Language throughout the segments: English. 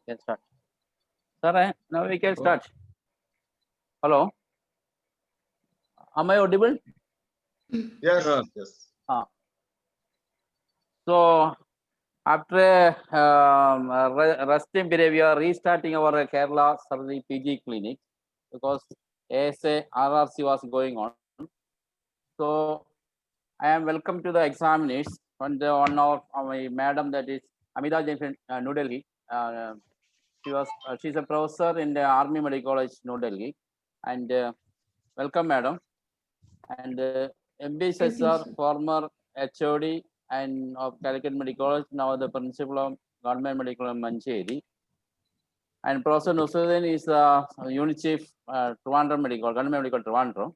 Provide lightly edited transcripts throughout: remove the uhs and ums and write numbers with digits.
Can start. Sir, now we can start. Hello. Am I audible? Yes, yes. So after resting period, we are restarting our Kerala Surgery PG clinic because ASA RRC was going on. So I am welcome to the examiners and one of my madam, that is Amita Jain from New Delhi. She's a professor in the Army Medical College, New Delhi, and welcome, madam. And MB former HOD and of Calicut Medical College, now the principal of Government Medical College Mancheri. And Professor Nusruddin is the unit chief Trivandrum Medical, Government Medical Trivandrum.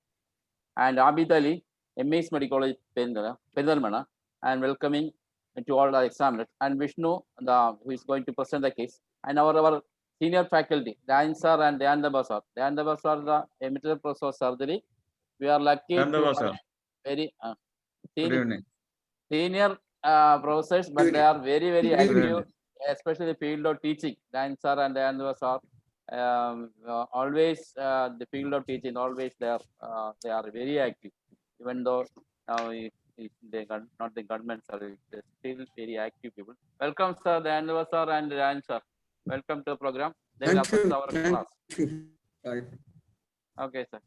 And Abid Ali, MS Medical College Pendalmana, and welcoming to all the examiners. And Vishnu, who is going to present the case. And our senior faculty, Dan sir and Dayan Daba sir. Dayan Daba sir, the emeritus professor of surgery. We are lucky to have very senior professors, but they are very, very active, especially the field of teaching. Dan sir and Dayan Daba sir. Always the field of teaching, always they are very active, even though now they not the government service, they're still very active people. Welcome, sir, Dhanava sir and Ryan sir. Welcome to the program. They will assist our class. Okay, sir.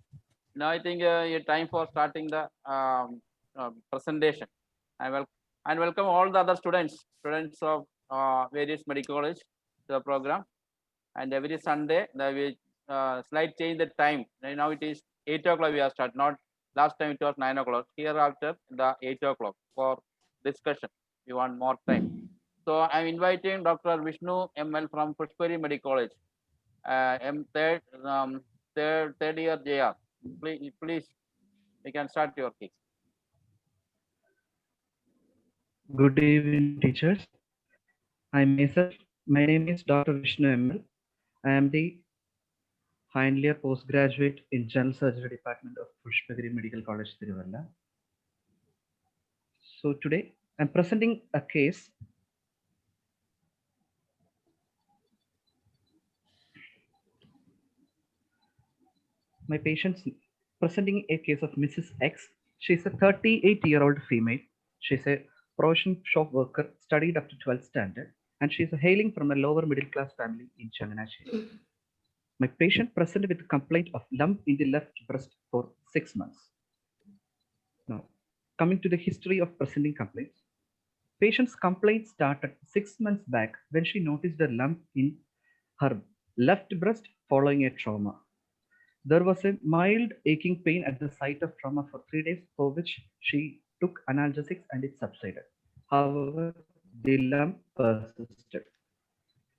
Now I think your time for starting the presentation. And welcome all the other students of various medical college to the program. And every Sunday, we slight change the time. Now it is 8 o'clock we are start. Not last time it was 9 o'clock. Here after the 8 o'clock for discussion. We want more time. So I'm inviting Dr. Vishnu ML from Pushpari Medical College. Third year JR. Please, you can start your case. Good evening, teachers. My name is Dr. Vishnu ML. I am the final year postgraduate in General Surgery Department of Pushpagiri Medical College, Tiruvalla. So today I'm presenting a case. My patient's presenting a case of Mrs. X. She's a 38-year-old female. She's a professional shop worker, studied up to 12th standard, and she's hailing from a lower middle class family in Changanasheri. My patient presented with a complaint of lump in the left breast for 6 months. Now, coming to the history of presenting complaints. Patient's complaint started 6 months back when she noticed a lump in her left breast following a trauma. There was a mild aching pain at the site of trauma for 3 days, for which she took analgesics and it subsided. However, the lump persisted.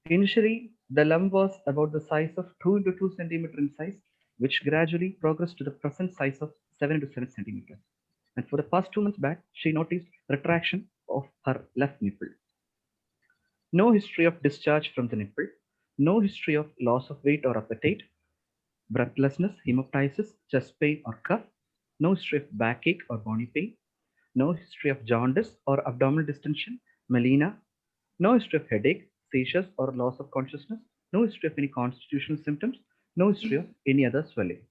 Initially, the lump was about the size of 2 into 2 centimeter in size, which gradually progressed to the present size of 7 into 7 centimeters. And for the past 2 months back, she noticed retraction of her left nipple. No history of discharge from the nipple, no history of loss of weight or appetite, breathlessness, hemoptysis, chest pain or cough, no history of backache or bony pain, no history of jaundice or abdominal distension, melena, no history of headache, seizures or loss of consciousness, no history of any constitutional symptoms, no history of any other swelling.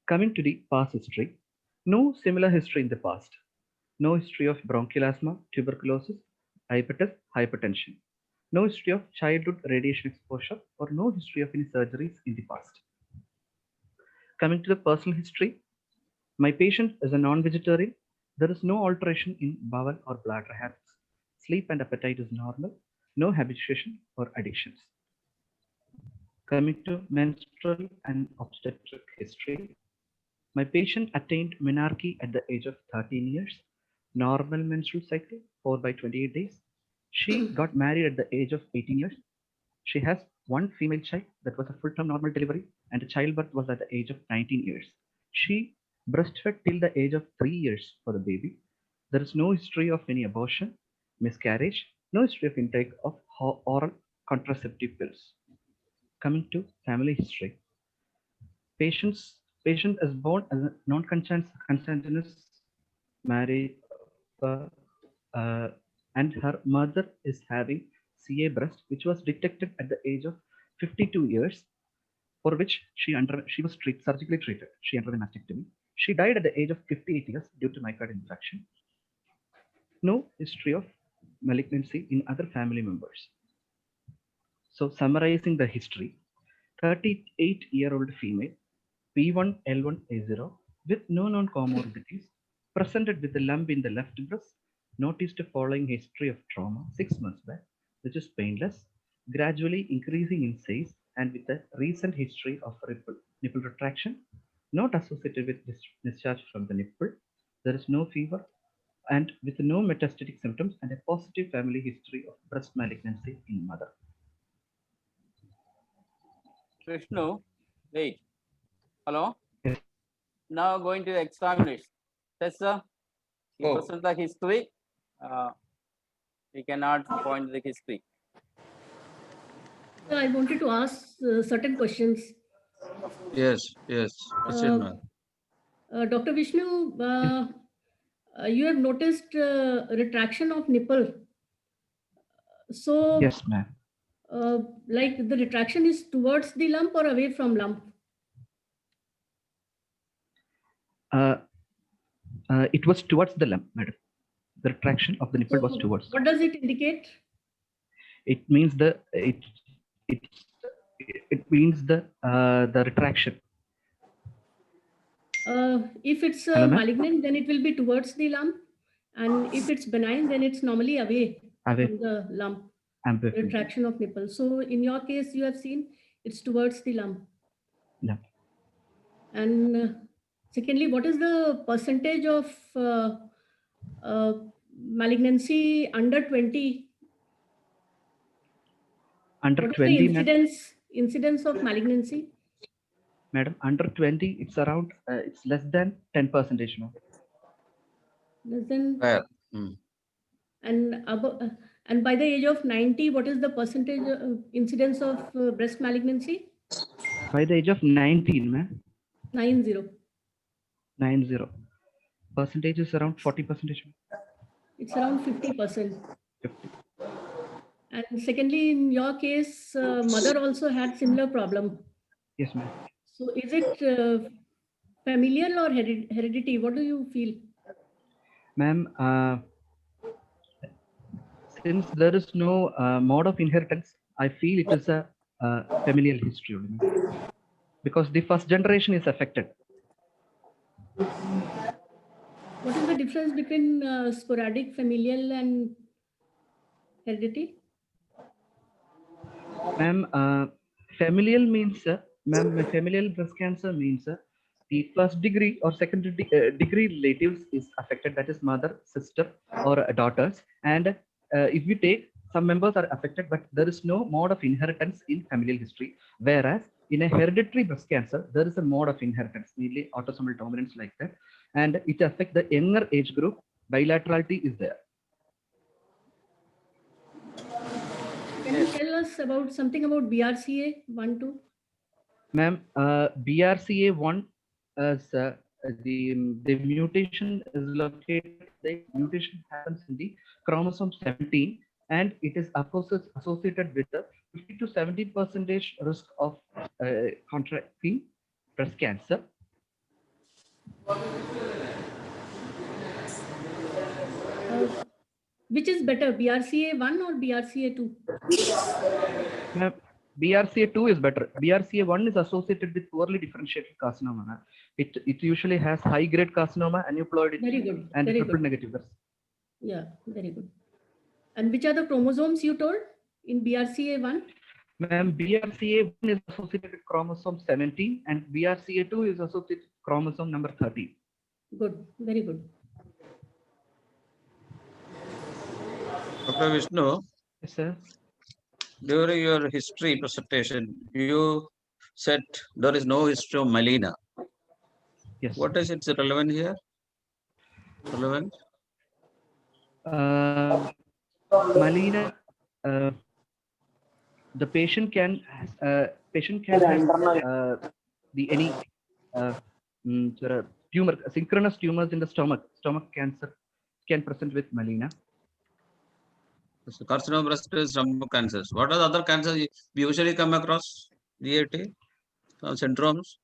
Coming to the past history, no similar history in the past, no history of bronchial asthma, tuberculosis, diabetes, hypertension, no history of childhood radiation exposure, or no history of any surgeries in the past. Coming to the personal history, my patient is a non-vegetarian. There is no alteration in bowel or bladder habits. Sleep and appetite is normal. No habituation or addictions. Coming to menstrual and obstetric history, my patient attained menarche at the age of 13 years. Normal menstrual cycle 4 by 28 days. She got married at the age of 18 years. She has one female child that was a full-term normal delivery, and the childbirth was at the age of 19 years. She breastfed till the age of 3 years for the baby. There is no history of any abortion, miscarriage, no history of intake of oral contraceptive pills. Coming to family history. Patient is born as a non-consanguineous marriage, and her mother is having CA breast, which was detected at the age of 52 years, for which she was surgically treated. She underwent mastectomy. She died at the age of 58 years due to myocardial infarction. No history of malignancy in other family members. So summarizing the history, 38-year-old female, P1L1A0, with no known comorbidities, presented with a lump in the left breast, noticed following history of trauma 6 months back, which is painless, gradually increasing in size, and with a recent history of nipple retraction, not associated with discharge from the nipple. There is no fever, and with no metastatic symptoms, and a positive family history of breast malignancy in mother. Vishnu, wait. Hello? Yes. Now going to the examiners. Tessa, you Oh. present the history. We cannot point the history. Sir, I wanted to ask certain questions. Yes, yes. Proceed, ma'am. Dr. Vishnu, you have noticed retraction of nipple. So, Yes, ma'am. like the retraction is towards the lump or away from lump? It was towards the lump, madam. The retraction of the nipple was So towards. what does it indicate? It means it means the retraction. If it's Hello, ma'am? malignant, then it will be towards the lump, and if it's benign, then it's normally away Away. from the lump. Away from- Retraction of nipple. So in your case, you have seen it's towards the lump. lump. And secondly, what is the percentage of malignancy under 20? Under What is 20, the madam, incidence of malignancy? madam, under 20, it's around, it's less than 10%, ma'am. Less than, Where? and above, and by the age of 90, what is the percentage incidence of breast malignancy? By the age of 19, ma'am, 90. 90. Percentage is around 40%. It's around 50%. 50. And secondly, in your case, mother also had similar problem. Yes, ma'am. So is it familial or heredity? What do you feel? Ma'am, since there is no mode of inheritance, I feel it is a familial history only, ma'am. Because the first generation is affected. What is the difference between sporadic, familial, and heredity? Ma'am, familial means, ma'am, familial breast cancer means the first degree or second degree relatives is affected, that is mother, sister, or daughters. And if we take, some members are affected, but there is no mode of inheritance in familial history. Whereas in a hereditary breast cancer, there is a mode of inheritance, mainly autosomal dominance like that. And it affects the younger age group. Bilaterality is there. Can you tell us about something about BRCA 1, 2? Ma'am, BRCA1 as the mutation is located. The mutation happens in the chromosome 17, and it is associated with the 50 to 70% risk of contracting breast cancer. Which is better, BRCA 1 or BRCA 2? Ma'am, BRCA2 is better. BRCA1 is associated with poorly differentiated carcinoma. Ma'am. It usually has high grade carcinoma, aneuploidy, Very good. and Very triple good. negative. Yeah, very good. And which are the chromosomes you told in BRCA 1? Ma'am, BRCA1 is associated with chromosome 17 and BRCA2 is associated with chromosome number 13. Good, very good. Dr. Vishnu, Yes, sir. during your history presentation, you said there is no history of Melina. Yes. What is its relevant here? Relevant? Malina, the patient can have any tumor, synchronous tumors in the stomach. Stomach cancer can present with Malina. So carcinoma breast is some cancers. What are the other cancers we usually come across? GAT syndromes.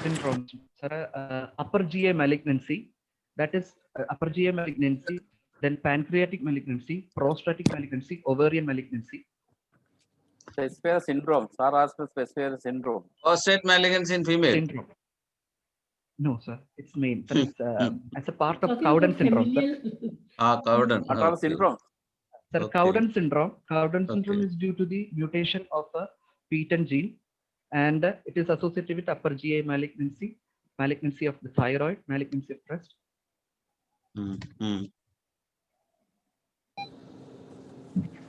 Syndromes. Sir, upper GA malignancy, that is upper GA malignancy, then pancreatic malignancy, prostatic malignancy, ovarian malignancy. Specify a syndrome. Sir asked to specify a syndrome. Prostate malignancy in female. Syndrome. No, sir, it's main. Sir, it's, as a part of Talking Cowden about syndrome, sir. familial. Cowden. What are the Okay. syndrome? Sir, Okay. Cowden syndrome. Cowden syndrome Okay. is due to the mutation of a PTEN gene, and it is associated with upper GA malignancy, malignancy of the thyroid, malignancy of breast.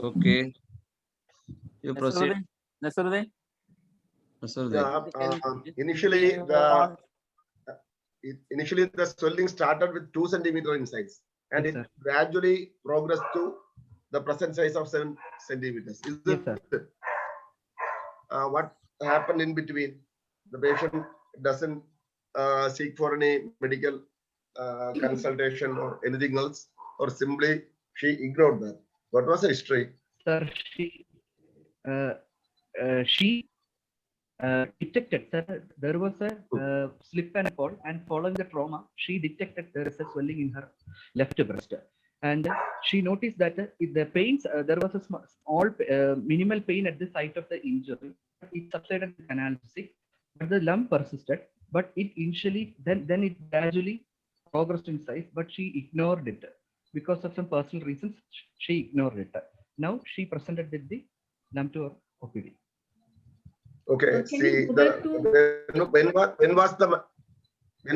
Okay. You proceed. Nasruddin? Nasruddin. Initially the swelling started with 2 centimeter in size, and Yes, it sir. gradually progressed to the present size of 7 centimeters. Is Yes, that sir. what happened in between? The patient doesn't seek for any medical consultation or anything else, or simply she ignored that. What was the history? Sir, she detected that there was a slip and fall, and following the trauma, she detected there is a swelling in her left breast, and she noticed that the pains, there was a small minimal pain at the site of the injury. It subsided with analgesic, but the lump persisted. But it initially, then it gradually progressed in size, but she ignored it because of some personal reasons. She ignored it. Now she presented with the lump to her OPD. Okay, Can see, you go back to- when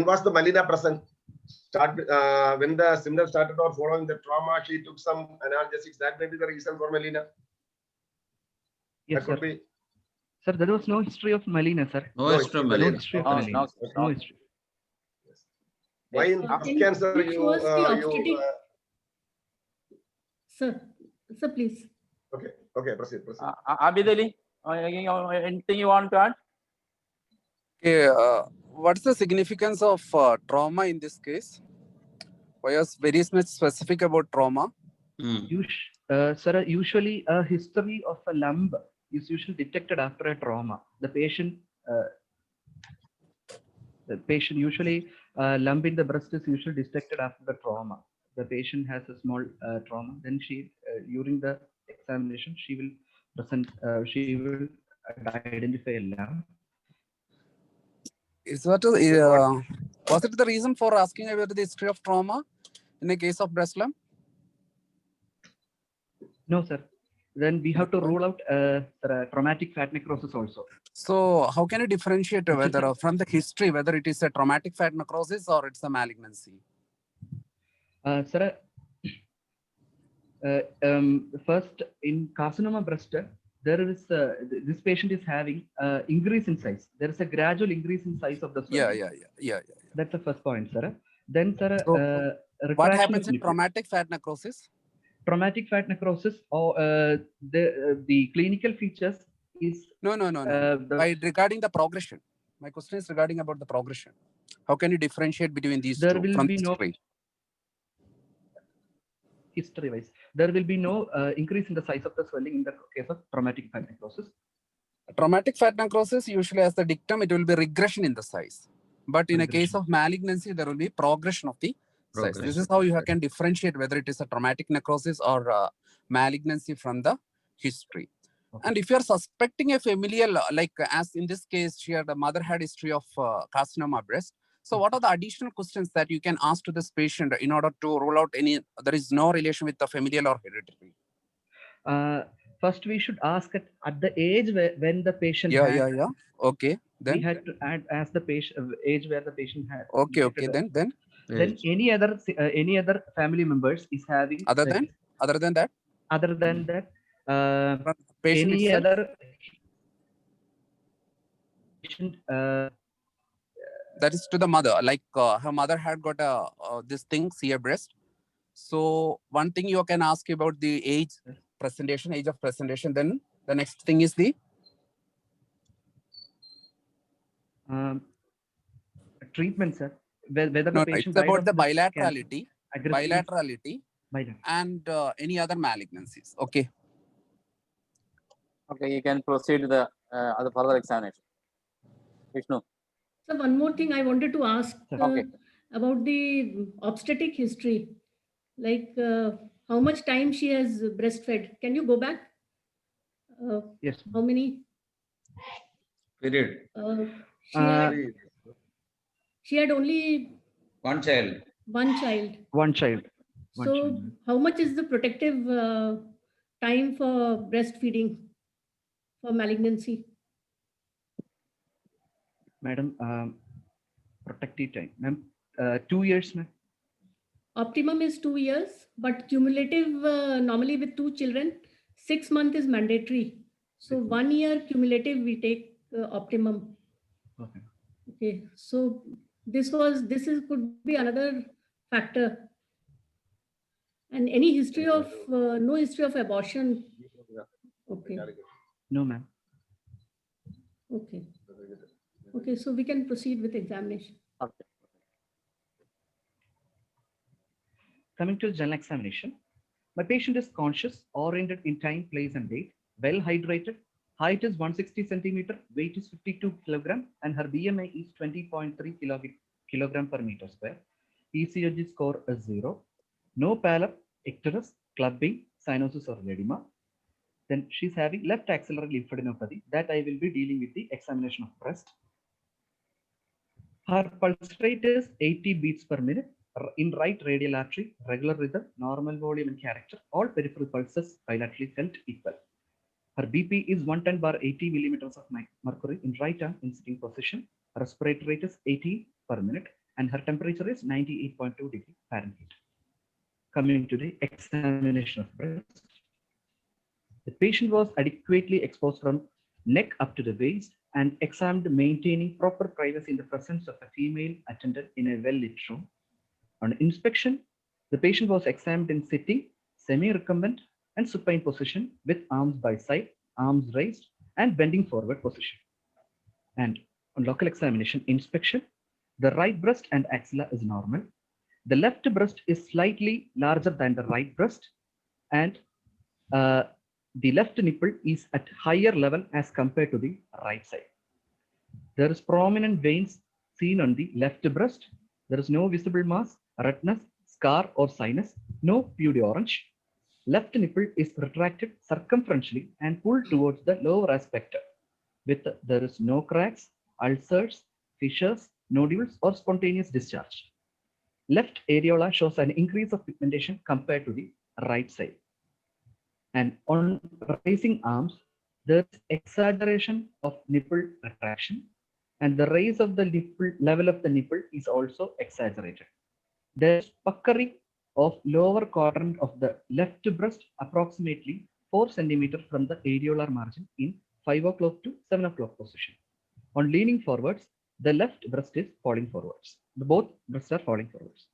was the Melina present? When the symptoms started or following the trauma, she took some analgesics. That may be the reason for Melina. Yes, That could sir. be. Sir, there was no history of Melina, sir. No No, history of it's No malignancy. history of No, Melina. no, No no. history. Why in Can breast you cancer please you, show us the you obstetric- Sir, please. okay, proceed. Abid Ali, anything you want to add? Okay, what's the significance of trauma in this case? Why was very much specific about trauma? Sir, usually a history of a lump is usually detected after a trauma. The patient usually lump in the breast is usually detected after the trauma. The patient has a small trauma. Then she, during the examination, she will present. She will identify a lump. Is that was it the reason for asking about the history of trauma in a case of breast lump? No, sir. Then we have to rule out traumatic fat necrosis also. So how can you differentiate whether from the history whether it is a traumatic fat necrosis or it's a malignancy? Sir, first in carcinoma breast, there is this patient is having increase in size. There is a gradual increase in size of the swelling. Yeah. That's the first point, sir. Then, sir, So, what retraction happens of in nipple. traumatic fat necrosis? Traumatic fat necrosis, or the clinical features is No. Regarding the progression, my question is regarding about the progression. How can you differentiate between these there two will from be no history? history wise. There will be no increase in the size of the swelling in the case of traumatic fat necrosis. Traumatic fat necrosis usually as the dictum, it will be regression in the size. But in a case of malignancy, there will be progression of the size. This is how you can differentiate whether it is a traumatic necrosis or malignancy from the history. Okay. And if you are suspecting a familial, like as in this case, the mother had history of carcinoma breast. So what are the additional questions that you can ask to this patient in order to rule out any, there is no relation with the familial or hereditary? First, we should ask at the age when the patient had, Okay. Then we had to add as the patient age where the patient had. okay. Then any other family members is having other than that patient any itself? other patient that is to the mother, like her mother had got this thing, CA breast. So one thing you can ask about the age of presentation. Then the next thing is the treatment, sir. Whether the patient it's about died the of breast cancer, bilaterality. Bilateral. and any other malignancies. Okay. Okay, you can proceed to the other further examination. Vishnu. So one more thing I wanted to ask Okay. about the obstetric history, like how much time she has breastfed. Can you go back? Yes. How many? Period. She had Three. she had only One child. one child. One child. One So child. how much is the protective time for breastfeeding for malignancy? Madam, protective time. Ma'am, 2 years, ma'am. Optimum is 2 years, but cumulative normally with 2 children, 6 months is mandatory. So 1 year cumulative we take optimum. Okay. Okay, so this could be another factor. And any history of no history of abortion. Okay, No, ma'am. okay, okay. So we can proceed with examination. Okay. Coming to the general examination, my patient is conscious, oriented in time, place, and date, well hydrated. Height is 160 centimeter, weight is 52 kilogram, and her BMI is 20.3 kilogram per meter square. ECG score is 0. No pallor, icterus, clubbing, cyanosis, or edema. Then she's having left axillary lymphadenopathy that I will be dealing with the examination of breast. Her pulse rate is 80 beats per minute. In right radial artery, regular rhythm, normal volume and character. All peripheral pulses bilaterally felt equal. Her BP is 110/80 millimeters of mercury in right arm in sitting position. Respiratory rate is 80 per minute, and her temperature is 98.2 degrees Fahrenheit. Coming to the examination of breast. The patient was adequately exposed from neck up to the waist and examined, maintaining proper privacy in the presence of a female attendant in a well-lit room. On inspection, the patient was examined in sitting, semi-recumbent, and supine position with arms by side, arms raised, and bending forward position. And on local examination inspection, the right breast and axilla is normal. The left breast is slightly larger than the right breast, and the left nipple is at higher level as compared to the right side. There is prominent veins seen on the left breast. There is no visible mass, redness, scar, or sinus, no pudgy orange. Left nipple is retracted circumferentially and pulled towards the lower aspect. There is no cracks, ulcers, fissures, nodules, or spontaneous discharge. Left areola shows an increase of pigmentation compared to the right side. And on raising arms, there is exaggeration of nipple retraction, and the raise of the nipple level of the nipple is also exaggerated. There is puckering of lower quadrant of the left breast approximately 4 centimeters from the areolar margin in 5 o'clock to 7 o'clock position. On leaning forwards, the left breast is falling forwards. Both breasts are falling forwards.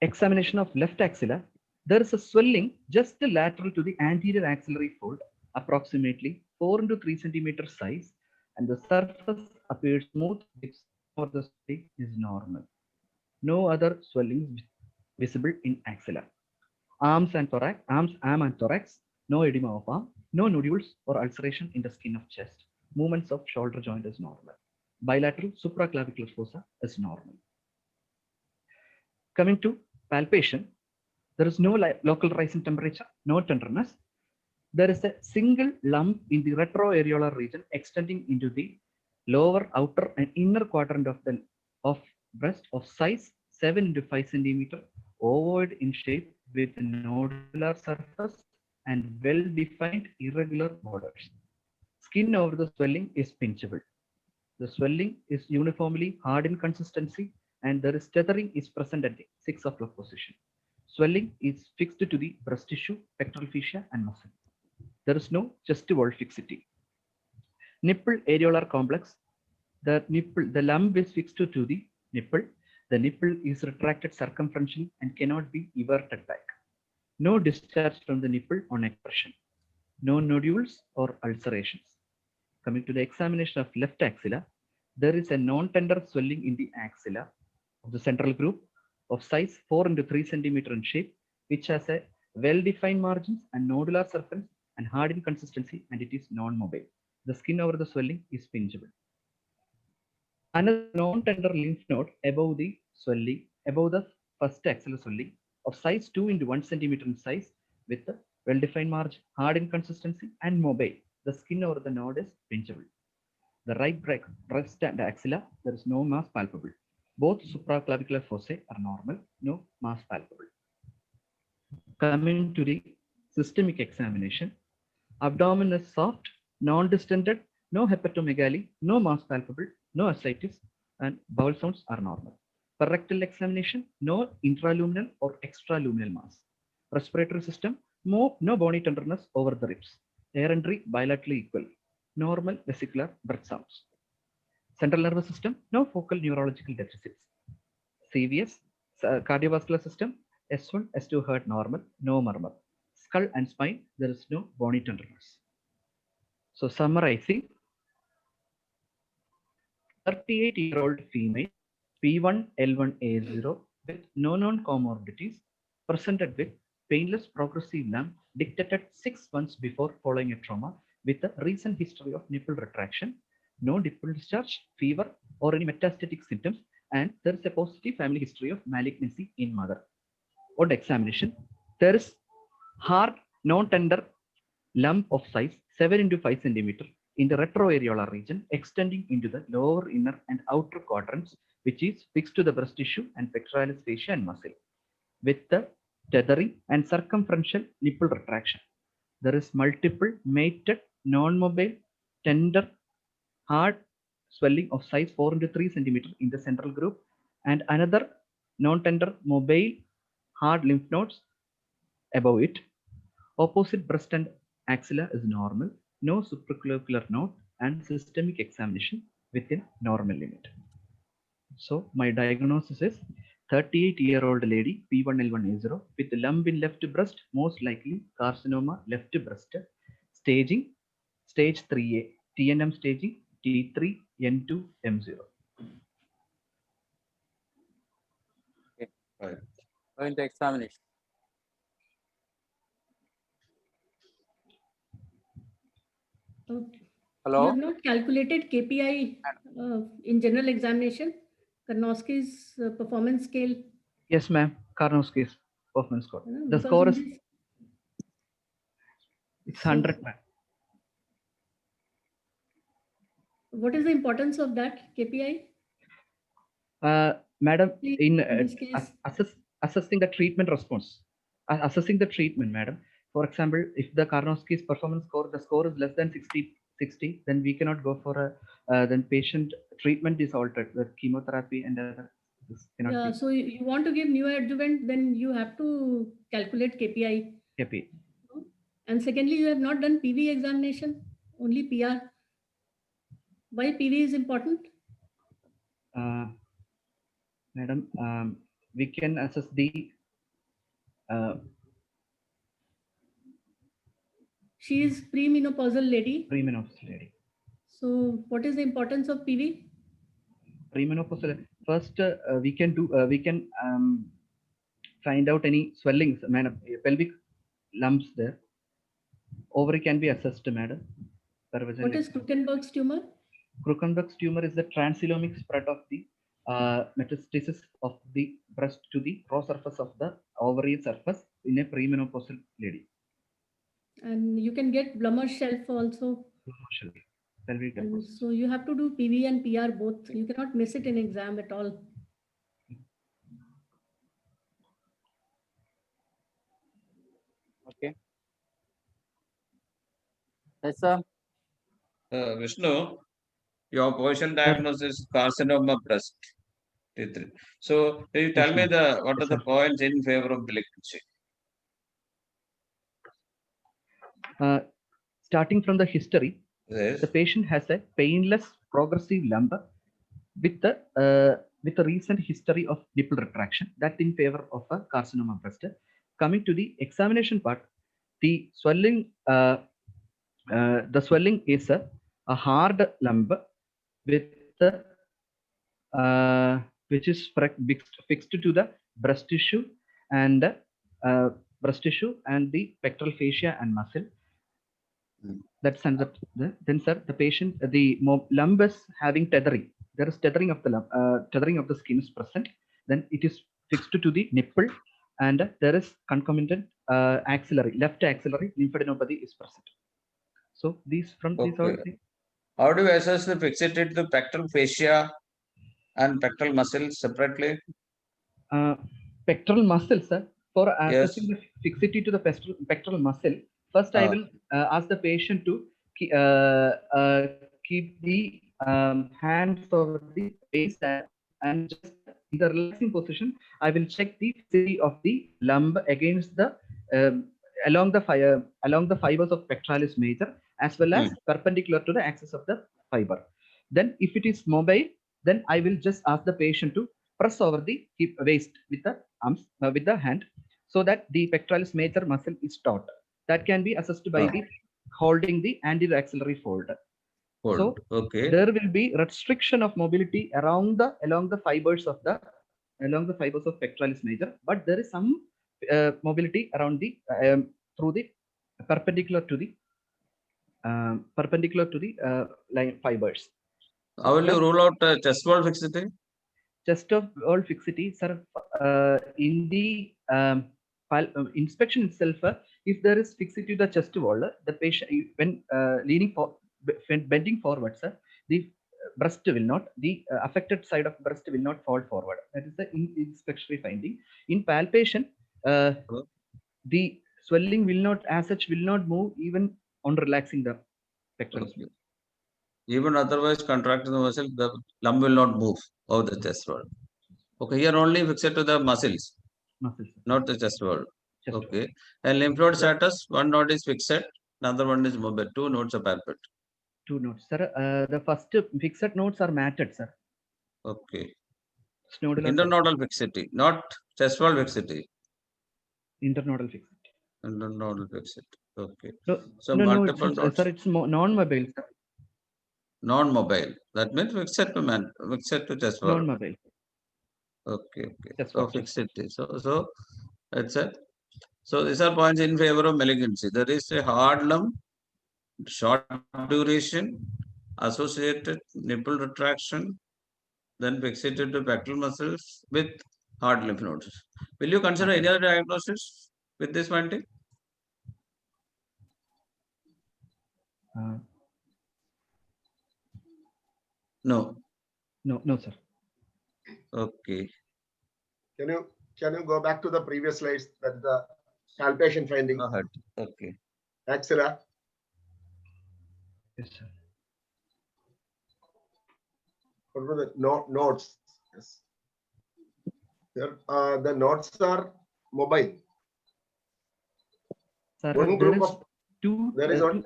Examination of left axilla. There is a swelling just lateral to the anterior axillary fold, approximately 4 into 3 centimeter size, and the surface appears smooth for the swelling is normal. No other swelling visible in axilla. Arm and thorax, no edema of arm, no nodules or ulceration in the skin of chest. Movements of shoulder joint is normal. Bilateral supraclavicular fossa is normal. Coming to palpation, there is no local rise in temperature, no tenderness. There is a single lump in the retroareolar region extending into the lower, outer, and inner quadrant of breast of size 7 into 5 centimeter, ovoid in shape with a nodular surface and well-defined irregular borders. Skin over the swelling is pinchable. The swelling is uniformly hard in consistency, and there is tethering is present at the 6 o'clock position. Swelling is fixed to the breast tissue, pectoral fascia, and muscle. There is no chest wall fixity. Nipple areolar complex. The lump is fixed to the nipple. The nipple is retracted circumferentially and cannot be everted back. No discharge from the nipple on expression. No nodules or ulcerations. Coming to the examination of left axilla, there is a non-tender swelling in the axilla of the central group of size 4 into 3 centimeter in shape, which has a well-defined margins and nodular surface and hard in consistency, and it is non-mobile. The skin over the swelling is pinchable. Another non-tender lymph node above the swelling, above the first axillary swelling of size 2 into 1 centimeter in size with a well-defined margin, hard in consistency and mobile. The skin over the node is pinchable. The right breast and axilla, there is no mass palpable. Both supraclavicular foci are normal, no mass palpable. Coming to the systemic examination, abdomen is soft, non-distended, no hepatomegaly, no mass palpable, no ascites, and bowel sounds are normal. For rectal examination, no intraluminal or extraluminal mass. Respiratory system, no bony tenderness over the ribs. Air entry bilaterally equal. Normal vesicular breath sounds. Central nervous system, no focal neurological deficits. CVS, cardiovascular system, S1, S2 heart normal, no murmur. Skull and spine, there is no bony tenderness. So summarizing, 38-year-old female, P1L1A0 with no known comorbidities, presented with painless progressive lump detected 6 months before following a trauma with a recent history of nipple retraction, no nipple discharge, fever, or any metastatic symptoms, and there is a positive family history of malignancy in mother. On examination, there is hard, non-tender lump of size 7 into 5 centimeter in the retroareolar region, extending into the lower inner and outer quadrants, which is fixed to the breast tissue and pectoralis fascia and muscle, with the tethering and circumferential nipple retraction. There is multiple mated, non-mobile, tender, hard swelling of size 4 into 3 centimeter in the central group, and another non-tender, mobile, hard lymph nodes above it. Opposite breast and axilla is normal, no supraclavicular node, and systemic examination within normal limit. So my diagnosis is 38-year-old lady, P1L1A0 with lump in left breast, most likely carcinoma left breast, staging stage 3A, TNM staging T3, N2, M0. Going to examination. Okay. You Hello. have not calculated KPI in general examination, Karnofsky's performance scale. Yes, ma'am. Karnofsky's performance score. The Because score in is this- it's So- 100, ma'am. What is the importance of that KPI? Madam, Please, in this case. assessing the treatment response, assessing the treatment, madam. For example, if the Karnofsky's performance score, the score is less than 60, then we cannot go for a, then patient treatment is altered, the chemotherapy and other. This cannot Yeah, be so you want to give neoadjuvant, then you have to calculate KPI. KPI. And secondly, you have not done PV examination, only PR. Why PV is important? Madam, we can assess the She is premenopausal lady. premenopausal lady. So what is the importance of PV? Premenopausal. First, we can find out any swellings, madam, pelvic lumps there. Ovary can be assessed, madam. What is Krukenberg's tumor? Krukenberg's tumor is the transcelomic spread of the metastasis of the breast to the raw surface of the ovary surface in a premenopausal lady. And you can get Blummer shelf also. Pelvic And deposit. so you have to do PV and PR both. You cannot miss it in exam at all. Okay. Yes, sir. Vishnu, your position diagnosis is carcinoma breast. T3. So you tell Yes, me ma'am. what Yes, are the sir. points in favor of malignancy? Starting from the history, Yes. the patient has a painless progressive lump with a recent history of nipple retraction, that in favor of a carcinoma breast. Coming to the examination part, the swelling is a hard lump with which is fixed to the breast tissue and the pectoral fascia and muscle. Hmm. That's another. Then, sir, the patient, the lump is having tethering. There is tethering of the lump, tethering of the skin is present. Then it is fixed to the nipple, and there is concomitant axillary, left axillary lymphadenopathy is present. So these these all Okay. How do you assess the fixity to the pectoral fascia and pectoral muscles separately? Pectoral muscle, sir. For Yes. assessing the fixity to the pectoral muscle, first I will ask the patient to keep the hands over the waist, and just in the relaxing position, I will check the fixity of the lump against the along the fibers of pectoralis major, as well as perpendicular to the axis of the fiber. Then, if it is mobile, then I will just ask the patient to press over the hip waist with the arms with the hand, so that the pectoralis major muscle is taut. That can be assessed by the holding the anterior axillary fold. So okay. there will be restriction of mobility along the fibers of pectoralis major, but there is some mobility around the through the perpendicular to the line fibers. How will you rule out chest wall fixity? Chest of wall fixity, sir, in the inspection itself, if there is fixity to the chest wall, the patient, when when bending forward, sir, the breast will not, the affected side of breast will not fall forward. That is the inspection finding. In palpation, the swelling will not, as such, will not move even on relaxing the pectoralis. Okay. Even otherwise contracting the muscle, the lump will not move over the chest wall. Okay, here only fixed to the muscles, not the chest wall. Okay. And lymph node status, one node is fixed, another one is mobile, two nodes are palpate. Two nodes, sir. The first fixed nodes are matted, sir. Okay. Snodular Internodal fixity, not chest wall fixity. Internodal fixity. Internodal fixity. Okay. No, So no, multiple it's, nodes. sir, it's non-mobile, sir. Non-mobile. That means fixed to chest wall. Non-mobile. Okay, okay. Chest So wall. fixity. So that's it. So these are points in favor of malignancy. There is a hard lump, short duration, associated nipple retraction, then fixated to pectoral muscles with hard lymph nodes. Will you consider any other diagnosis with this finding? No. No, sir. Okay. Can you go back to the previous slides, that the palpation finding? Go ahead. Okay. Axilla. Yes, sir. What were the nodes? Yes. There, the nodes are mobile. Sir, One group of two. There is one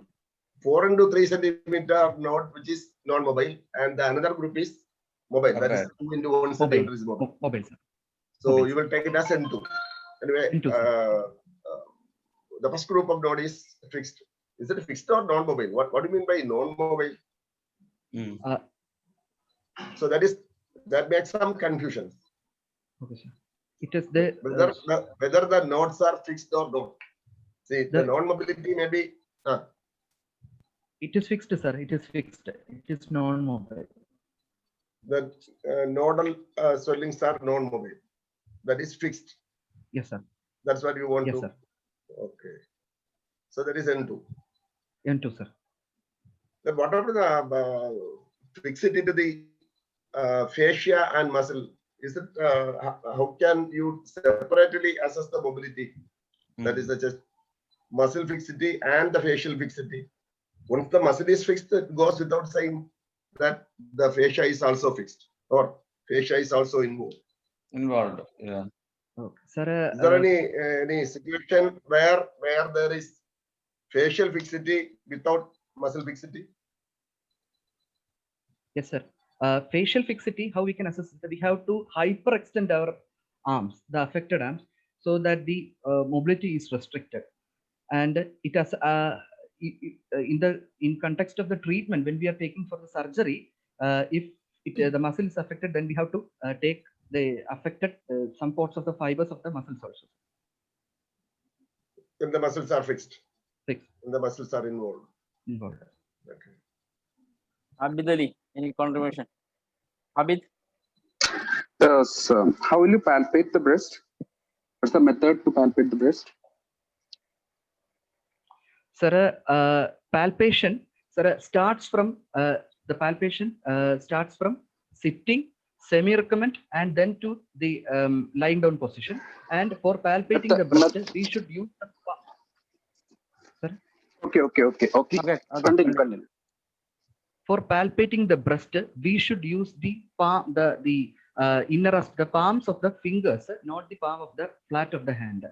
4 into 3 centimeter node which is non-mobile, and the another group is mobile. That is 2 into 1 centimeter is mobile. Mobile, sir. So Mobile, you will take it as N2. Anyway, N2, the first group of node is fixed. Is it fixed or non-mobile? What do you mean by non-mobile? So that makes some confusion. Okay, sir. It is the whether the nodes are fixed or not. See, the non-mobility may be. It is fixed, sir. It is fixed. It is non-mobile. The nodal swellings are non-mobile. That is fixed. Yes, sir. That's what you want to. Yes, sir. Okay. So that is N2. N2, sir. Then what are the fixity to the fascia and muscle? Is it how can you separately assess the mobility? That is just muscle fixity and the facial fixity. Once the muscle is fixed, it goes without saying that the fascia is also fixed or fascia is also involved. Yeah. Okay, sir. Is there any situation where there is facial fixity without muscle fixity? Yes, sir. Facial fixity, how we can assess it? We have to hyperextend our arms, the affected arms, so that the mobility is restricted. And it has in context of the treatment, when we are taking for the surgery, if the muscle is affected, then we have to take they affected some parts of the fibers of the muscles also. When the muscles are fixed, Fixed. when the muscles are involved. Involved. Okay. Abid Ali, any contribution? Abid? Yes, how will you palpate the breast? What's the method to palpate the breast? Sir, palpation, sir, starts from the palpation starts from sitting, semi-recumbent, and then to the lying down position. And for palpating the breast, we should use the sir. Okay. Okay, Continue, continue. For palpating the breast, we should use the palm, the innermost, the palms of the fingers, not the palm of the flat of the hand,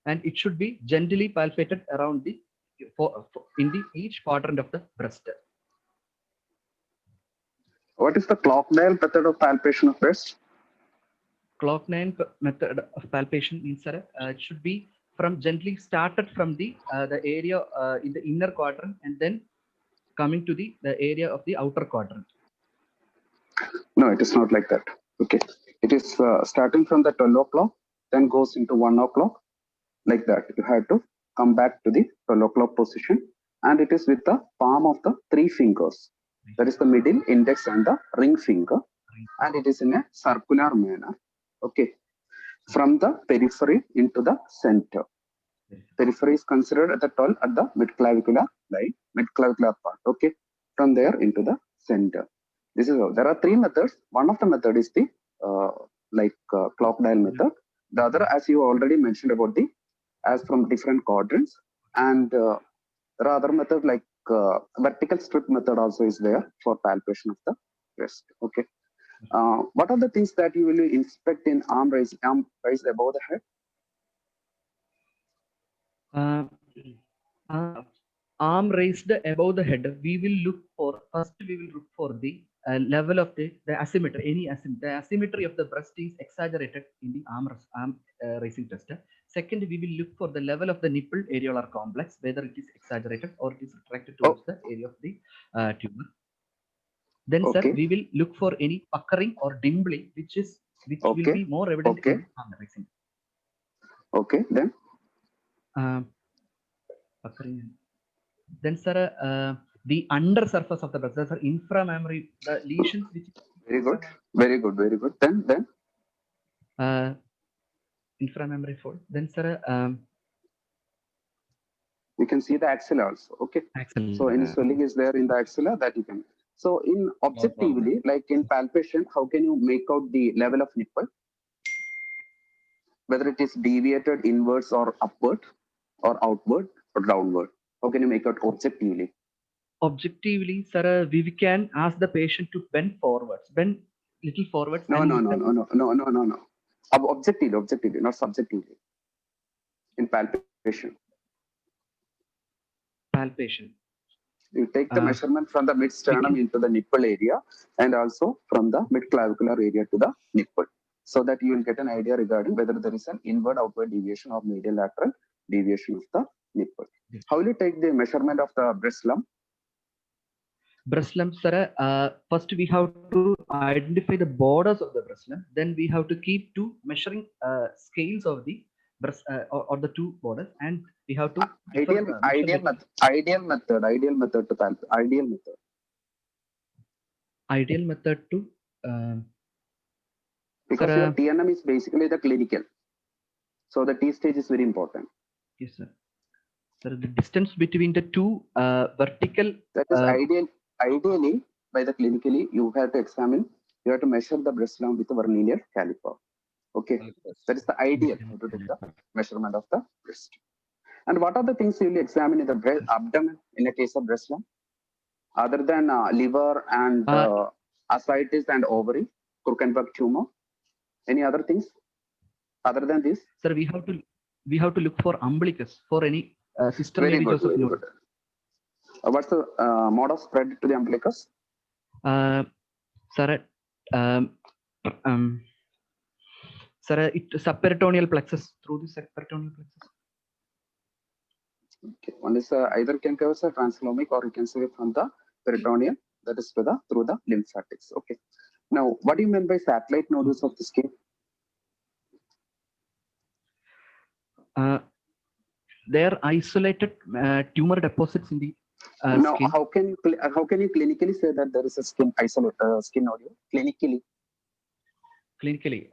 and it should be gently palpated around the in the each quadrant of the breast. What is the clock dial method of palpation of breast? Clock 9 method of palpation means, sir, it should be from gently started from the area in the inner quadrant and then coming to the area of the outer quadrant. No, it is not like that. Okay, it is starting from the 12 o'clock, then goes into 1 o'clock, like that. You have to come back to the 12 o'clock position, and it is with the palm of the 3 fingers. That is the middle, index, and the ring finger, and it is in a circular manner. Okay, from the periphery into the center. Periphery is considered at the 12 at the mid-clavicular line, mid-clavicular part. Okay, from there into the center. This is all. There are 3 methods. One of the method is the clock dial method. The other, as you already mentioned about the as from different quadrants, and there are other methods like vertical strip method also is there for palpation of the breast. Okay. What are the things that you will inspect in arm raise above the head? Arm raised above the head, we will look for, first we will look for the level of the asymmetry, the asymmetry of the breast is exaggerated in the arm raising test. Second, we will look for the level of the nipple areolar complex, whether it is exaggerated or it is retracted towards the area of the tumor. Then, sir, we will look for any puckering or dimpling, which will be more evident in the arm raising. Okay, then. Puckering. Then, sir, the under surface of the breast, sir, inframammary, the lesions which. Very good, very good, very good. Then. Inframammary fold. Then, sir, you can see the axilla also. Okay. Axilla. So any swelling is there in the axilla that you can. So in objectively, like in palpation, how can you make out the level of nipple? Whether it is deviated inwards or upward or outward or downward. How can you make out objectively? Objectively, sir, we can ask the patient to bend forwards, bend little forwards. No. Objectively, not subjectively. In palpation. You take the measurement from the mid sternum into the nipple area and also from the mid clavicular area to the nipple, so that you will get an idea regarding whether there is an inward outward deviation or medial lateral deviation of the nipple. How will you take the measurement of the breast lump? Breast lump, sir, first we have to identify the borders of the breast lump. Then we have to keep 2 measuring scales of the breast or the 2 borders, and we have to ideal method to palpate. Ideal method to because your TNM is basically the clinical, so the T stage is very important. Yes, sir. Sir, the distance between the 2 vertical. That is ideally, by the clinically, you have to examine. You have to measure the breast lump with a vernier caliper. Okay, that is the ideal to take the measurement of the breast. And what are the things you will examine in the breast abdomen in a case of breast lump, other than liver and ascites and ovary, Krukenberg tumor? Any other things other than this? Sir, we have to look for umbilicus for any system. Very good. What's the mode of spread to the umbilicus? Sir, it's subperitoneal plexus, through the subperitoneal plexus. Okay. One is either can cause a translomic, or you can say from the peritoneum, that is through the lymphatics. Okay. Now, what do you mean by satellite nodules of the skin? They are isolated tumor deposits in the Now, skin. how can you clinically say that there is a skin skin nodule clinically? Clinically,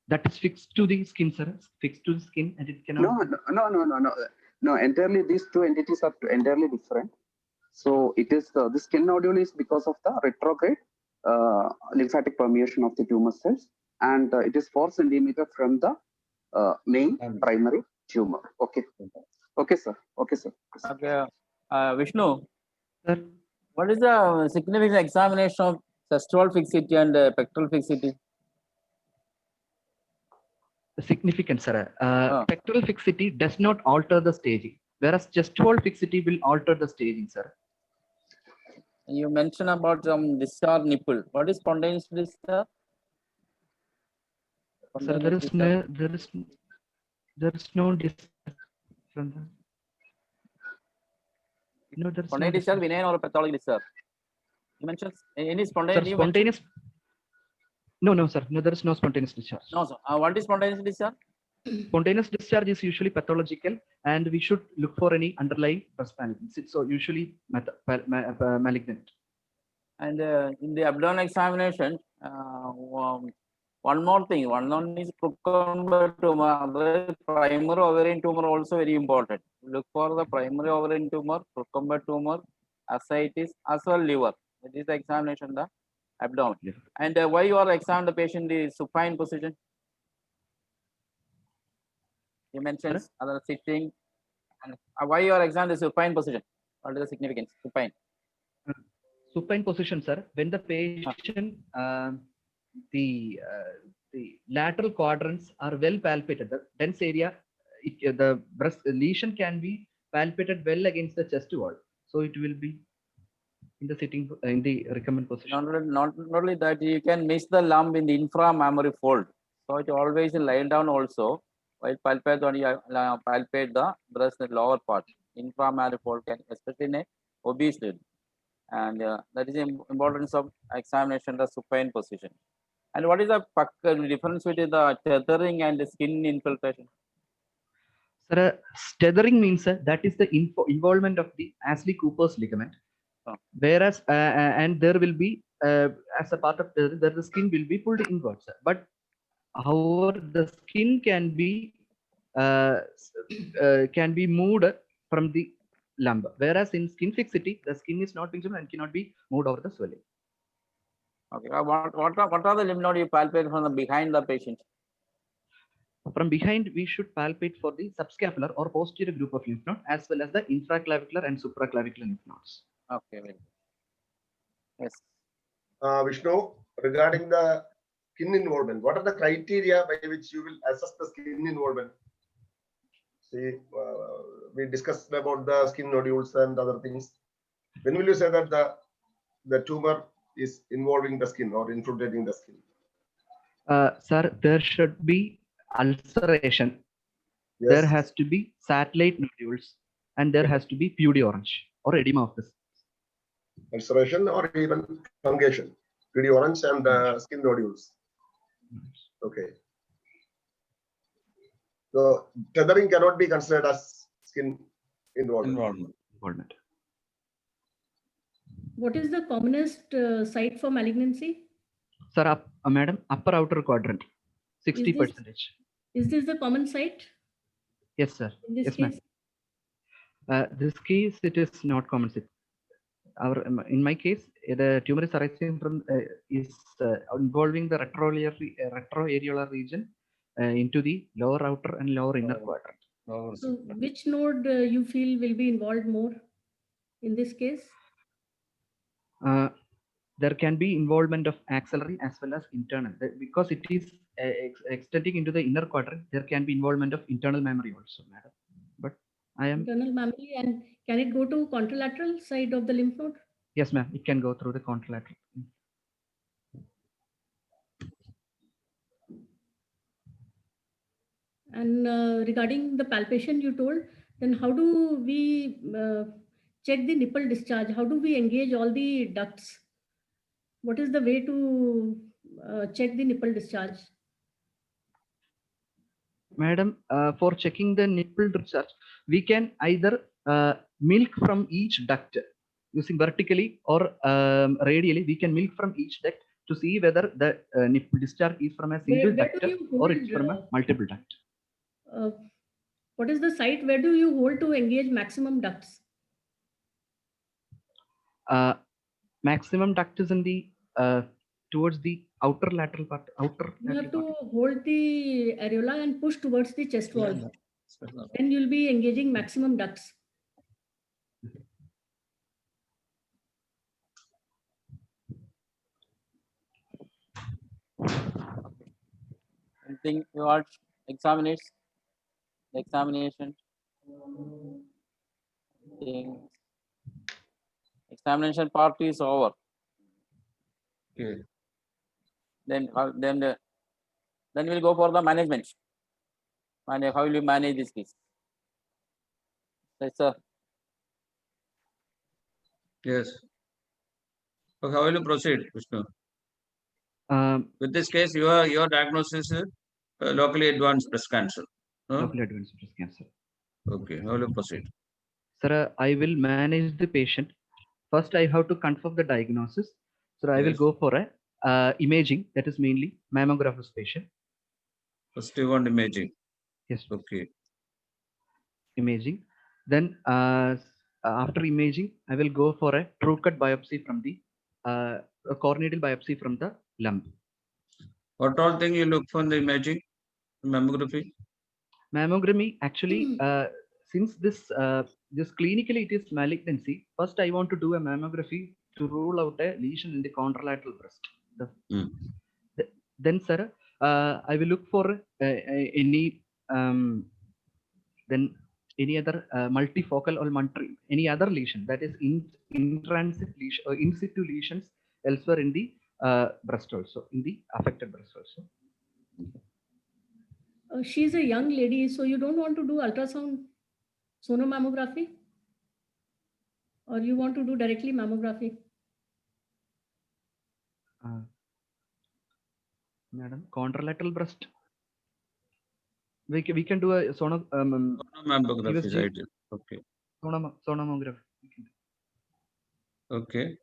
that is fixed to the skin, sir. Fixed to the skin, and it cannot. No. Entirely, these two entities are entirely different. So it is the skin nodule is because of the retrograde lymphatic permeation of the tumor cells, and it is 4 centimeter from the main primary tumor. Okay, sir. Okay, Vishnu, Sir, what is the significant examination of cestual fixity and pectoral fixity? the significance, sir. Ah. Pectoral fixity does not alter the staging, whereas chest wall fixity will alter the staging, sir. You mentioned about some discharge nipple. What is spontaneous discharge? Sir, there is no discharge from the. No, there is no Spontaneous discharge, discharge. benign or pathologic discharge? You mentioned any Sir, spontaneous. you mentioned- spontaneous. No, sir. No, there is no spontaneous discharge. No, sir. What is spontaneous discharge? Spontaneous discharge is usually pathological, and we should look for any underlying breast malignancy. So usually malignant. And in the abdomen examination, one more thing. One is cucumber tumor. Other primary ovarian tumor also very important. Look for the primary ovarian tumor, cucumber tumor, ascites, as well liver. That is the examination the abdomen. Yeah. And why you are examining the patient in the supine position? You mentioned other sitting. And why you are examining the supine position? What is the significance? Supine. Supine position, sir. When the patient, the lateral quadrants are well palpated, the dense area, the breast lesion can be palpated well against the chest wall. So it will be in the sitting, in the recumbent position. Not only that, you can miss the lump in the inframammary fold. So it always lie down also. While palpate on you palpate the breast lower part. Inframammary fold can, especially in a obese lady. And that is the importance of examination the supine position. And what is the difference between the tethering and the skin infiltration? Sir, tethering means that is the involvement of the Astley-Cooper's ligament. Oh. Whereas, and there will be, as a part of the skin will be pulled inwards. But however, the skin can be moved from the lump. Whereas in skin fixity, the skin is not fixed and cannot be moved over the swelling. Okay. What are the lymph nodes you palpate from the behind the patient? From behind, we should palpate for the subscapular or posterior group of lymph nodes, as well as the infraclavicular and supraclavicular lymph nodes. Okay. Very good. Yes. Vishnu, regarding the skin involvement, what are the criteria by which you will assess the skin involvement? See, we discussed about the skin nodules and other things. When will you say that the tumor is involving the skin or infiltrating the skin? Sir, there should be ulceration. Yes. There has to be satellite nodules, and there has to be pudgy orange or edema of the skin. Ulceration or even fungation, pudgy orange and skin nodules. Okay. So tethering cannot be considered as skin involvement. What is the commonest site for malignancy? Sir, madam, upper outer quadrant, 60%. Is this the common site? Yes, sir. In this Yes, case? this case, it is not common. In my case, the tumor is arising from involving the retroareolar region into the lower outer and lower inner quadrant. So which node you feel will be involved more in this case? There can be involvement of axillary as well as internal. Because it is extending into the inner quadrant, there can be involvement of internal mammary also, madam. But I am... Internal mammary, and can it go to contralateral side of the lymph node? Yes, ma'am. It can go through the contralateral. And regarding the palpation you told, then how do we check the nipple discharge? How do we engage all the ducts? What is the way to check the nipple discharge? Madam, for checking the nipple discharge, we can either milk from each duct using vertically or radially. We can milk from each duct to see whether the nipple discharge is from a single Where duct do you or hold, it's from a multiple duct. what is the site? Where do you hold to engage maximum ducts? Maximum duct is in the towards the outer lateral part. You have to hold the areola and push towards the chest wall. Then you'll be engaging maximum ducts. Anything you want? Examination? Examination? Examination part is over. Okay. Then we'll go for the management. How will you manage this case? Yes, sir. Yes. So how will you proceed, Vishnu? With this case, your diagnosis is locally advanced breast cancer. No? Locally advanced breast cancer. Okay. How will you proceed? Sir, I will manage the patient. First, I have to confirm the diagnosis. So I will Yes. go for a imaging, that is mainly mammograph patient. First you want imaging. Yes, Okay. imaging. Then after imaging, I will go for a true cut biopsy from the a corneal biopsy from the lump. What all thing you look for in the imaging, mammography? Mammography actually, since this clinically it is malignancy. First, I want to do a mammography to rule out a lesion in the contralateral breast. Then, sir, I will look for any then any other multifocal or any other lesion, that is in transit lesion or in situ lesions elsewhere in the breast also, in the affected breast also. She's a young lady, so you don't want to do ultrasound sonomammography? Or you want to do directly mammography? Madam, contralateral breast. We can do a Sonomammography is USG. ideal. Okay. Sonomammography. Okay.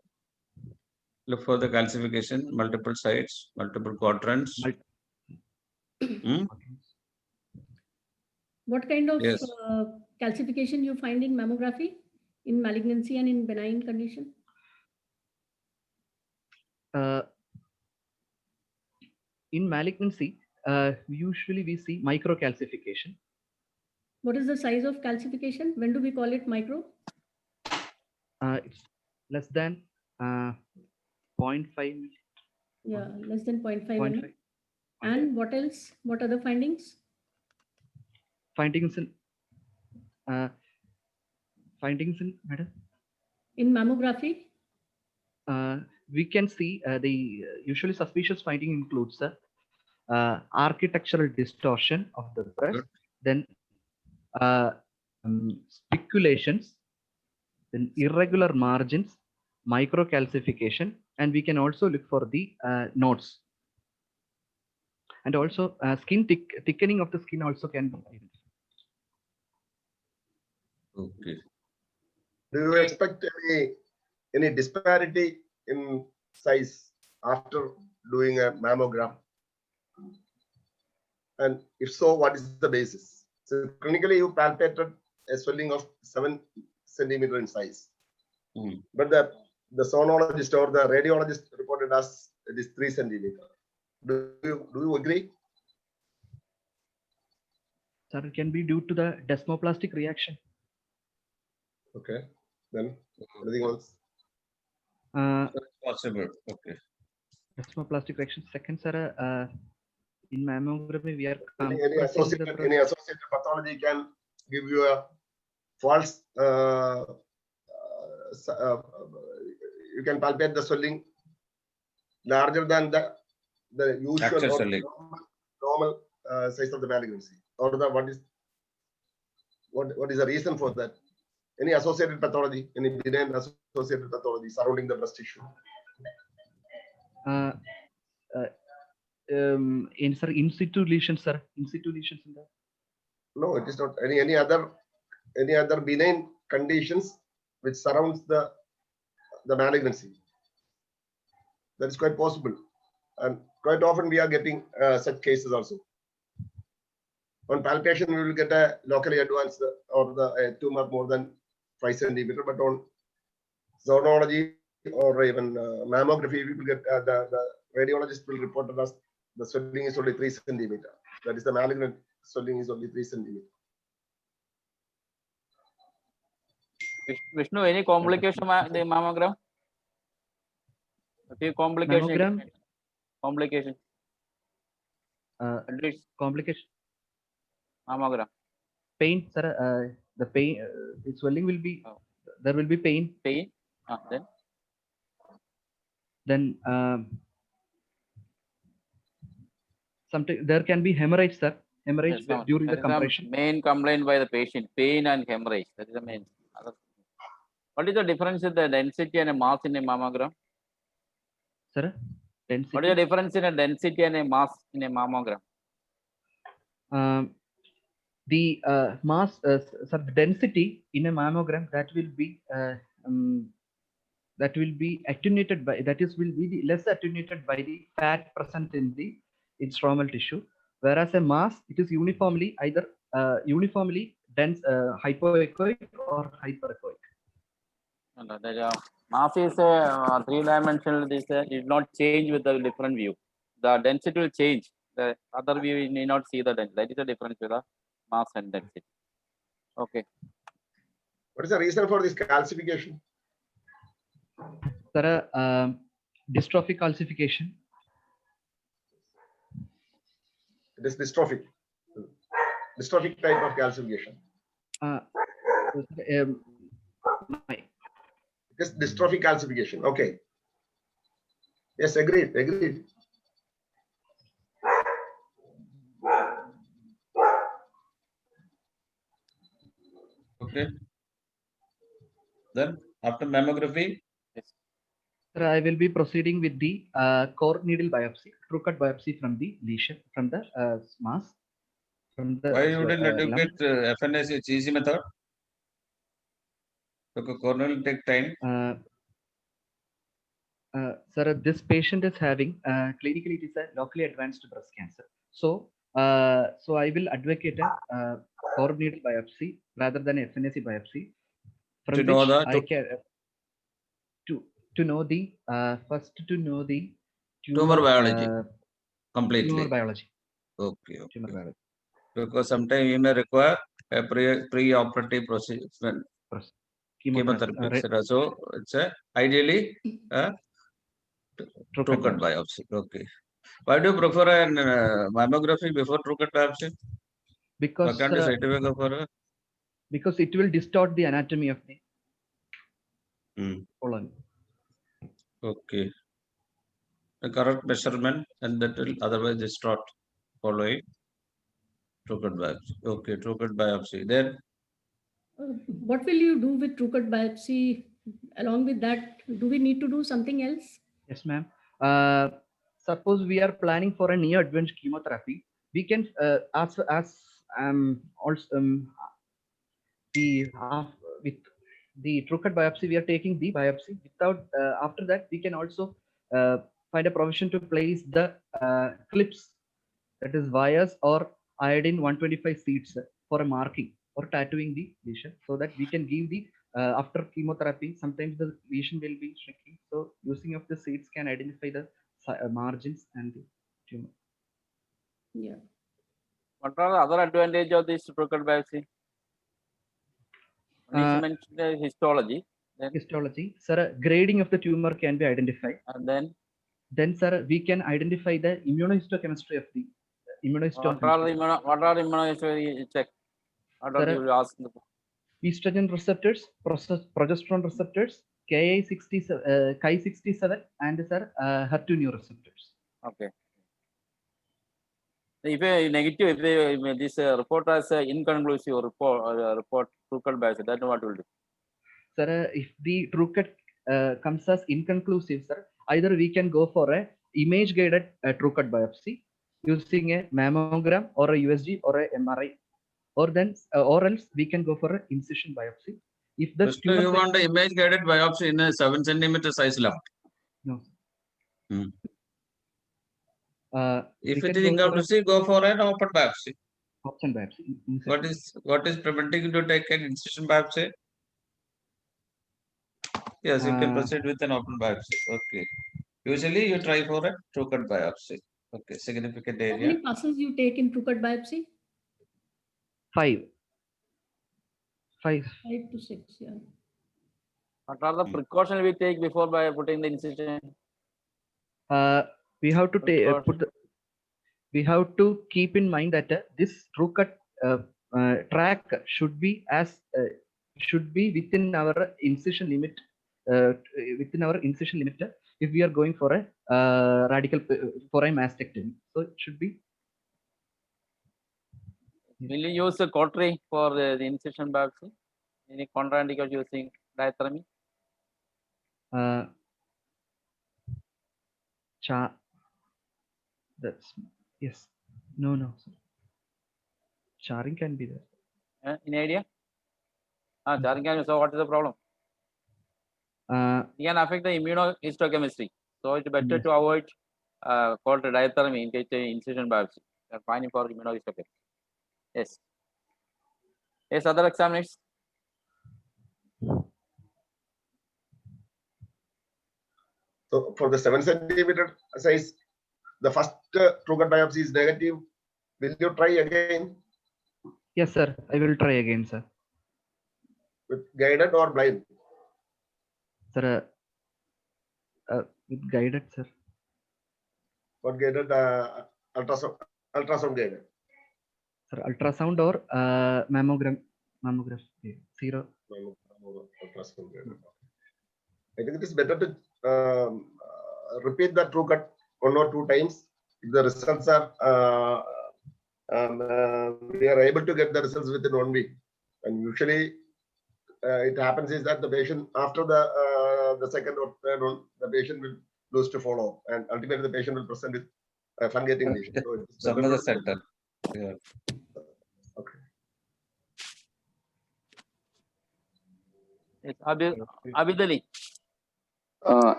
Look for the calcification, multiple sites, multiple quadrants. What kind of Yes. calcification you find in mammography, in malignancy and in benign condition? In malignancy, usually we see microcalcification. What is the size of calcification? When do we call it micro? It's less than 0.5. Yeah, less than 0.5 mm. 0.5. And what else? What other findings? Findings in madam? In mammography? We can see the usually suspicious finding includes architectural distortion of the breast, then spiculations, then irregular margins, microcalcification, and we can also look for the nodes. And also skin thickening of the skin also can be identified. Okay. Do you expect any disparity in size after doing a mammogram? And if so, what is the basis? So clinically, you palpated a swelling of 7 centimeter in size, but the sonologist or the radiologist reported us it is 3 centimeter. Do you agree? Sir, it can be due to the desmoplastic reaction. Okay, then anything else? Possible. Okay. Desmoplastic reaction. Second, sir, in mammography, we are any associated pathology can give you a false. You can palpate the swelling larger than the usual or normal size of the malignancy, or the what is the reason for that? Any associated pathology, any benign associated pathology surrounding the breast tissue? In situ lesions, sir. In situ lesions in the No, it is not any other benign conditions which surrounds the malignancy. That is quite possible, and quite often we are getting such cases also. On palpation, we will get a locally advanced or the tumor more than 5 centimeter, but on zonology or even mammography, we will get the radiologist will report to us the swelling is only 3 centimeter. That is the malignant swelling is only 3 centimeter. Vishnu, any complication the mammogram? A few complications. Mammogram, Complication. uh, At least complication, mammogram. pain, sir. The pain, the swelling will be, Oh. there will be pain. Pain. Then sometimes there can be hemorrhage, sir. Hemorrhage Yes, during that the is the compression. main complaint by the patient, pain and hemorrhage. That is the main. What is the difference in the density and a mass in a mammogram? Sir, density. What is the difference in a density and a mass in a mammogram? The mass, sir, the density in a mammogram that will be attenuated by, that is will be less attenuated by the fat present in the stromal tissue, whereas a mass, it is uniformly either uniformly dense, hypoechoic or hyperechoic. The mass is three-dimensional. This did not change with the different view. The density will change. The other view you need not see the density. That is the difference with the mass and density. Okay. What is the reason for this calcification? Sir, dystrophic calcification. It is dystrophic type of calcification. It is dystrophic calcification. Okay. Yes, agreed. Okay. Then after mammography, Sir, I will be proceeding with the core needle biopsy, true cut biopsy from the lesion, from the mass. From the why you didn't lump. educate FNAC? It's easy method. Okay, cornea will take time. Sir, this patient is having clinically it is a locally advanced breast cancer. So, so I will advocate a core needle biopsy rather than a FNAC biopsy. From To which know the I can to know the first to know the tumor biology completely. Tumor biology. Okay. Tumor biology. Because sometimes you may require a pre-operative procedure, chemotherapy, etc. So it's ideally true cut biopsy. Okay. Why do you prefer a mammography before true cut biopsy? Because because it will distort the anatomy of the colon. Okay. The correct measurement and that will otherwise distort following true cut biopsy. Okay, true cut biopsy. Then what will you do with true cut biopsy? Along with that, do we need to do something else? Yes, ma'am. Suppose we are planning for a near advanced chemotherapy, we can also with the true cut biopsy, we are taking the biopsy. Without after that, we can also find a provision to place the clips, that is wires or iodine 125 seeds for a marking or tattooing the lesion, so that we can give the after chemotherapy. Sometimes the lesion will be shrinking, so using of the seeds can identify the margins and the tumor. Yeah. What are the other advantage of this true cut biopsy? You mentioned histology. Then histology, sir, grading of the tumor can be identified. And then sir, we can identify the immunohistochemistry of the immunohistochemistry. What are immunohistochemistry check? What are you asking? Estrogen receptors, progesterone receptors, Ki67, and sir, HER2 receptors. Okay. If a negative, if this report has an inconclusive report true cut biopsy, then what will do? Sir, if the true cut comes as inconclusive, sir, either we can go for a image guided true cut biopsy using a mammogram or a USG or a MRI or then or else we can go for an incision biopsy. If the Vishnu, tumor you size- want the image guided biopsy in a 7 centimeter size lump. no. Hmm. We If it can is go for incomplete, go for an open biopsy. a option biopsy. What is preventing you to take an incision biopsy? Yes, you can proceed with an open biopsy. Okay. Usually you try for a true cut biopsy. Okay, significant How area. many passes you take in true-cut biopsy? 5. 5 to 6, yeah. What are the precautions we take before by putting the incision? We have to take we have to keep in mind that this true cut track should be within our incision limit. If we are going for a radical for a mastectomy, so it should be. Will you use a cautery for the incision biopsy? Any contraindication using diathermy? That's yes. No, sir. Charring can be there. Any idea? Charring can. So what is the problem? It can affect the immunohistochemistry. So it's better Yes. to avoid called diathermy in case of incision biopsy. They are fine for immunohistochemistry. Yes. Yes, other examiners. So for the 7 centimeter size, the first true cut biopsy is negative. Will you try again Yes, sir. I will try again, sir. with guided or blind? Sir, with guided, sir. Or guided ultrasound guided? Sir, ultrasound or mammogram. Zero. Ultrasound guided. I think it is better to repeat the true cut 1 or 2 times. If the results are we are able to get the results within 1 week, and usually it happens is that the patient after the second or third one, the patient will lose to follow up, and ultimately the patient will present with fungating lesion. So it's Some better other to- center. Yeah. Okay. Yes, Abidali.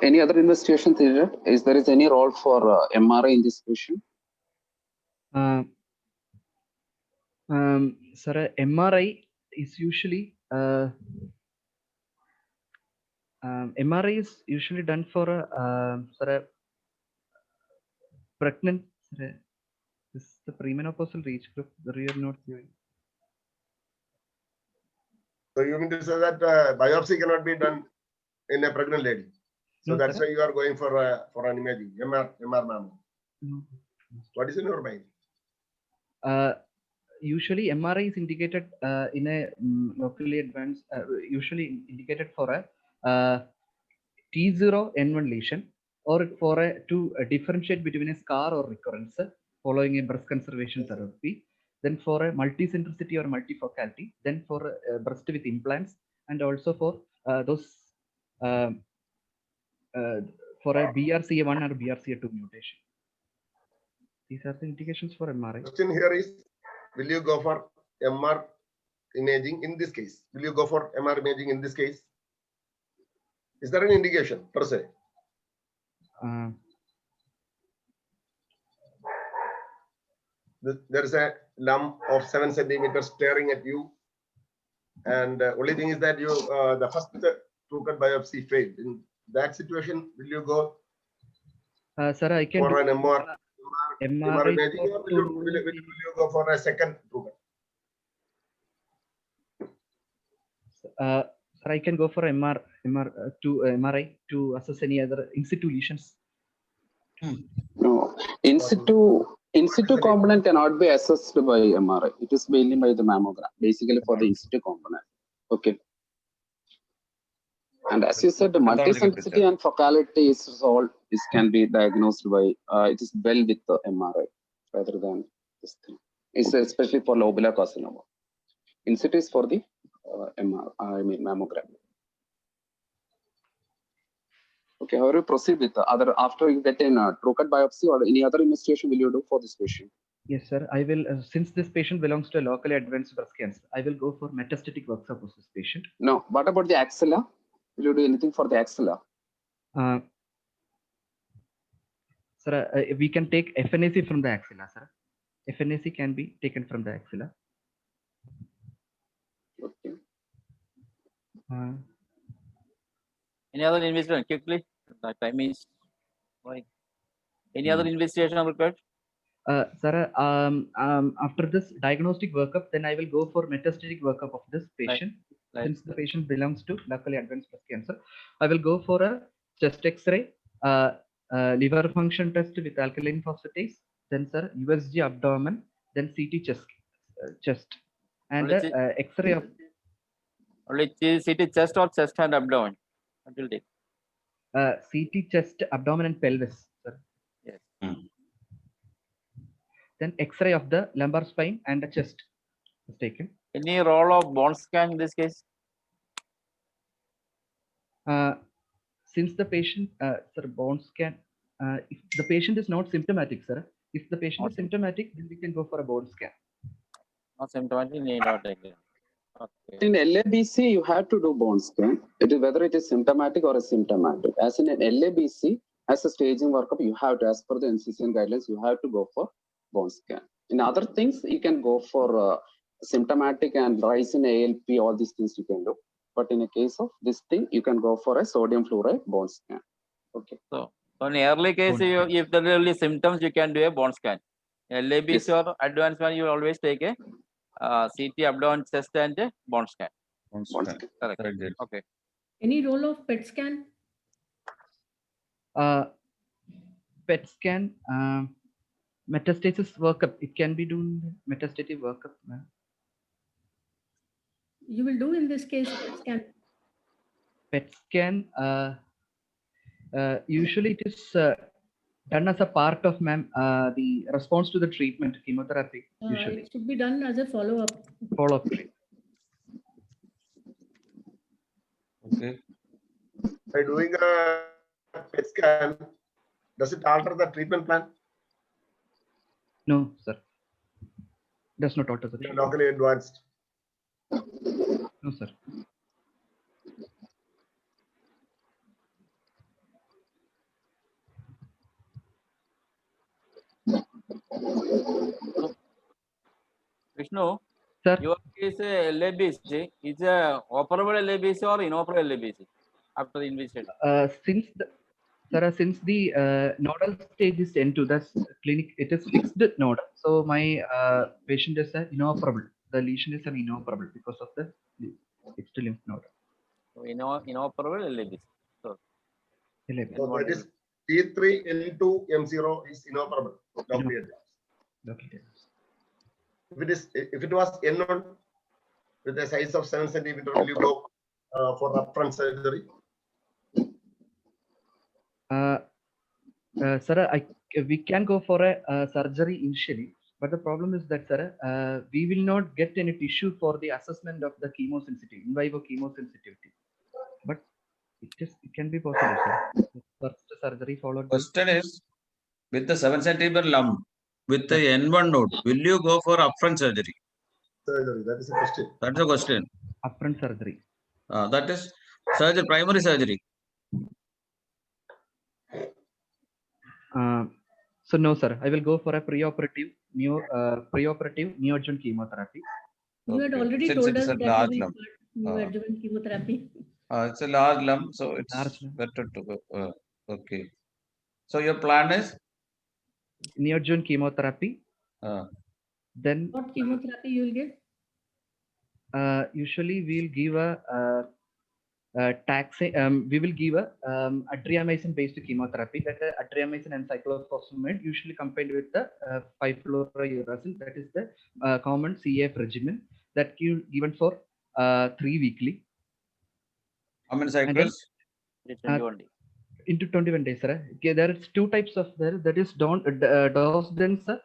Any other investigation theory? Is there is any role for MRI in this patient? Sir, MRI is usually MRI is usually done for a pregnant. This is the premenopausal age group. The real not doing. So you mean to say that biopsy cannot be done in a pregnant lady? So No, that's sir. why you are going for an imaging, MR mammo. No. What is in your mind? Usually MRI is indicated in a locally advanced, usually indicated for a T0N1 lesion, or for to differentiate between a scar or recurrence following a breast conservation therapy, then for a multicentricity or multifocality, then for breast with implants, and also for those for a BRCA1 or BRCA2 mutation. These are the indications for MRI. Question here is, will you go for MR imaging in this case? Will you go for MR imaging in this case? Is there an indication per se? There is a lump of 7 centimeters staring at you, and only thing is that you the first true cut biopsy failed. In that situation, will you go Sir, I can for do an MR MRI imaging, or will you go for a second true cut? Sir, I can go for MRI to assess any other in situ lesions. No. In situ component cannot be assessed by MRI. It is mainly by the mammogram, basically for the in situ component. Okay. And as you said, the multicentricity and focality is all. This can be diagnosed by. It is well with the MRI rather than this thing. It's especially for lobular carcinoma. In situ is for the mammogram. Okay, how do you proceed with the other after you get in a true cut biopsy or any other investigation will you do for this patient? Yes, sir. I will, since this patient belongs to a locally advanced breast cancer, I will go for metastatic workup of this patient. No. What about the axilla? Will you do anything for the axilla? Sir, we can take FNAC from the axilla, sir. FNAC can be taken from the axilla. Okay. Any other investigation? Quickly, the time is right. Any other investigation required? Sir, after this diagnostic workup, then I will go for metastatic workup of this patient. Like- Since the patient belongs to locally advanced breast cancer, I will go for a chest X-ray, liver function test with alkaline phosphatase, then sir USG abdomen, then CT chest, and Only X-ray of Only CT chest or chest and abdomen? What will take? CT chest, abdomen, and pelvis, sir. Yes. Then X-ray of the lumbar spine and the chest is taken. Any role of bone scan in this case? Since the patient, sir, bone scan, if the patient is not symptomatic, sir, if the patient is Okay. symptomatic, then we can go for a bone scan. Not symptomatic, need not take it. Okay. In LABC, you have to do bone scan. It is whether it is symptomatic or asymptomatic. As in an LABC, as a staging workup, you have to, as per the NCCN guidelines, you have to go for bone scan. In other things, you can go for symptomatic and rise in ALP, all these things you can do. But in a case of this thing, you can go for a sodium fluoride bone scan. Okay. So in early case, Bone if there are really symptoms, you can do a bone scan. LABC Yes. or advanced one, you will always take a CT, abdomen, chest, and a bone scan. Bone scan. Correct. Very good. Okay. Any role of PET scan? PET scan, metastasis workup, it can be done metastatic workup. You will do in this case PET scan. PET scan, usually it is done as a part of the response to the treatment, chemotherapy, usually It should be done as a follow-up. follow-up treatment. Okay. By doing a PET scan, does it alter the treatment plan? No, sir. Does not alter the You're treatment. locally advanced. No, sir. Vishnu, Sir, your case LABC is a operable LABC or inoperable LABC after the investigation? Since the nodal stage is N2, that's clinic, it is fixed node. So my patient is inoperable. The lesion is an inoperable because of the fixed lymph node. So inoperable LABC. So LAB. So that is T3 N2 M0 is inoperable. Locally advanced. Okay. If it was N1 with a size of 7 centimeter, will you go for upfront surgery? Sir, we can go for a surgery initially, but the problem is that, sir, we will not get any tissue for the assessment of the chemosensitivity, in vivo chemosensitivity. But it can be possible, sir. First surgery followed by Question is, with the 7 centimeter lump, with the N1 node, will you go for upfront surgery? Surgery, that is the question. That's the question. upfront surgery. That is surgery, primary surgery. So no, sir. I will go for a preoperative neoadjuvant chemotherapy. You had Okay. already Since told it is us a that large you will lump. start neoadjuvant chemotherapy. It's a large lump, so it's Large lump. better to go. Okay. So your plan is? Neoadjuvant chemotherapy. Then What chemotherapy you will get? usually we'll give we will give a adriamycin based chemotherapy, that adriamycin and cyclophosphamide, usually combined with the 5-fluorouracil, that is the common CAF regimen that given for 3 weekly. How many And then, cycles? 21 days. into 21 days, sir. Okay, there is 2 types of there. That is dose dense, sir.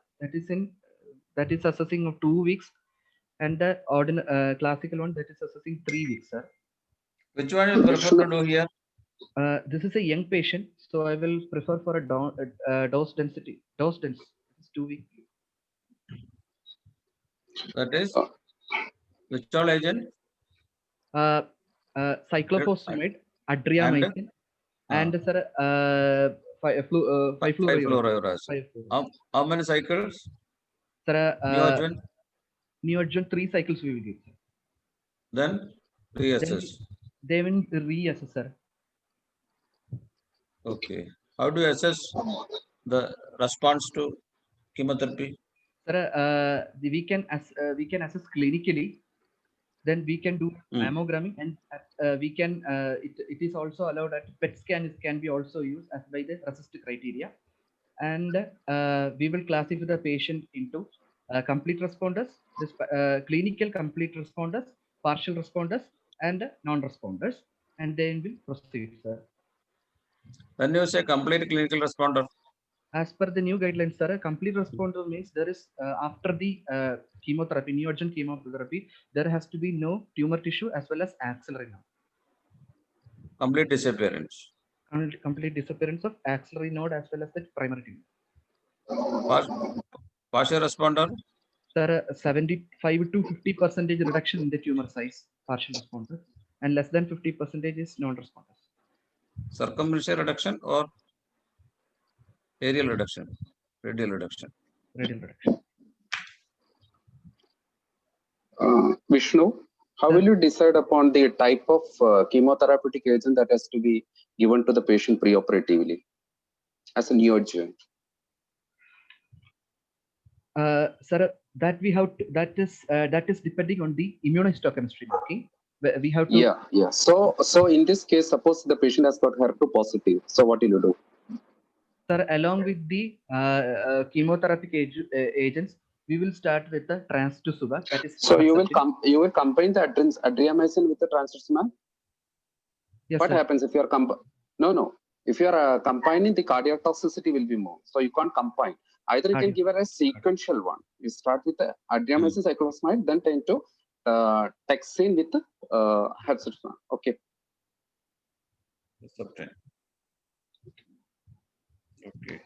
That is assessing of 2 weeks, and the classical one that is assessing 3 weeks, sir. Which one you prefer to do here? This is a young patient, so I will prefer for a dose density. Dose dense is 2 weeks. That is, which all agent? Cyclophosphamide, adriamycin, and sir, 5-fluorouracil. How many cycles? Sir, Neoadjuvant, neoadjuvant 3 cycles we will give. Sir. then reassess. They will reassess, sir. Okay. How do you assess the response to chemotherapy? Sir, we can assess clinically. Then we can do mammography, and we can. It is also allowed that PET scan can be also used as by the RECIST criteria, and we will classify the patient into complete responders, clinical complete responders, partial responders, and non-responders, and then we'll proceed, sir. When you say complete clinical responder, As per the new guidelines, sir, a complete responder means there is after the chemotherapy, neoadjuvant chemotherapy, there has to be no tumor tissue as well as axillary node. complete disappearance. Complete disappearance of axillary node as well as the primary tumor. Partial responder, Sir, 75 to 50% reduction in the tumor size, partial responder, and less than 50% is non-responders. circumferential reduction or aerial reduction, radial reduction. Radial reduction. Vishnu, how will you decide upon the type of chemotherapeutic agent that has to be given to the patient preoperatively as a neoadjuvant? Sir, that we have to, that is depending on the immunohistochemistry. Okay, we have to. Yeah. So in this case, suppose the patient has got HER2 positive. So what will you do? Sir, along with the chemotherapeutic agents, we will start with the trastuzumab. That is. So you will combine the adriamycin with the trastuzumab. Yes, What sir. happens if you are if you are combining, the cardiac toxicity will be more. So you can't combine. Either you can give it a sequential one. You start with the adriamycin cyclophosphamide, then turn to taxane with the hepzibah. Okay. Okay.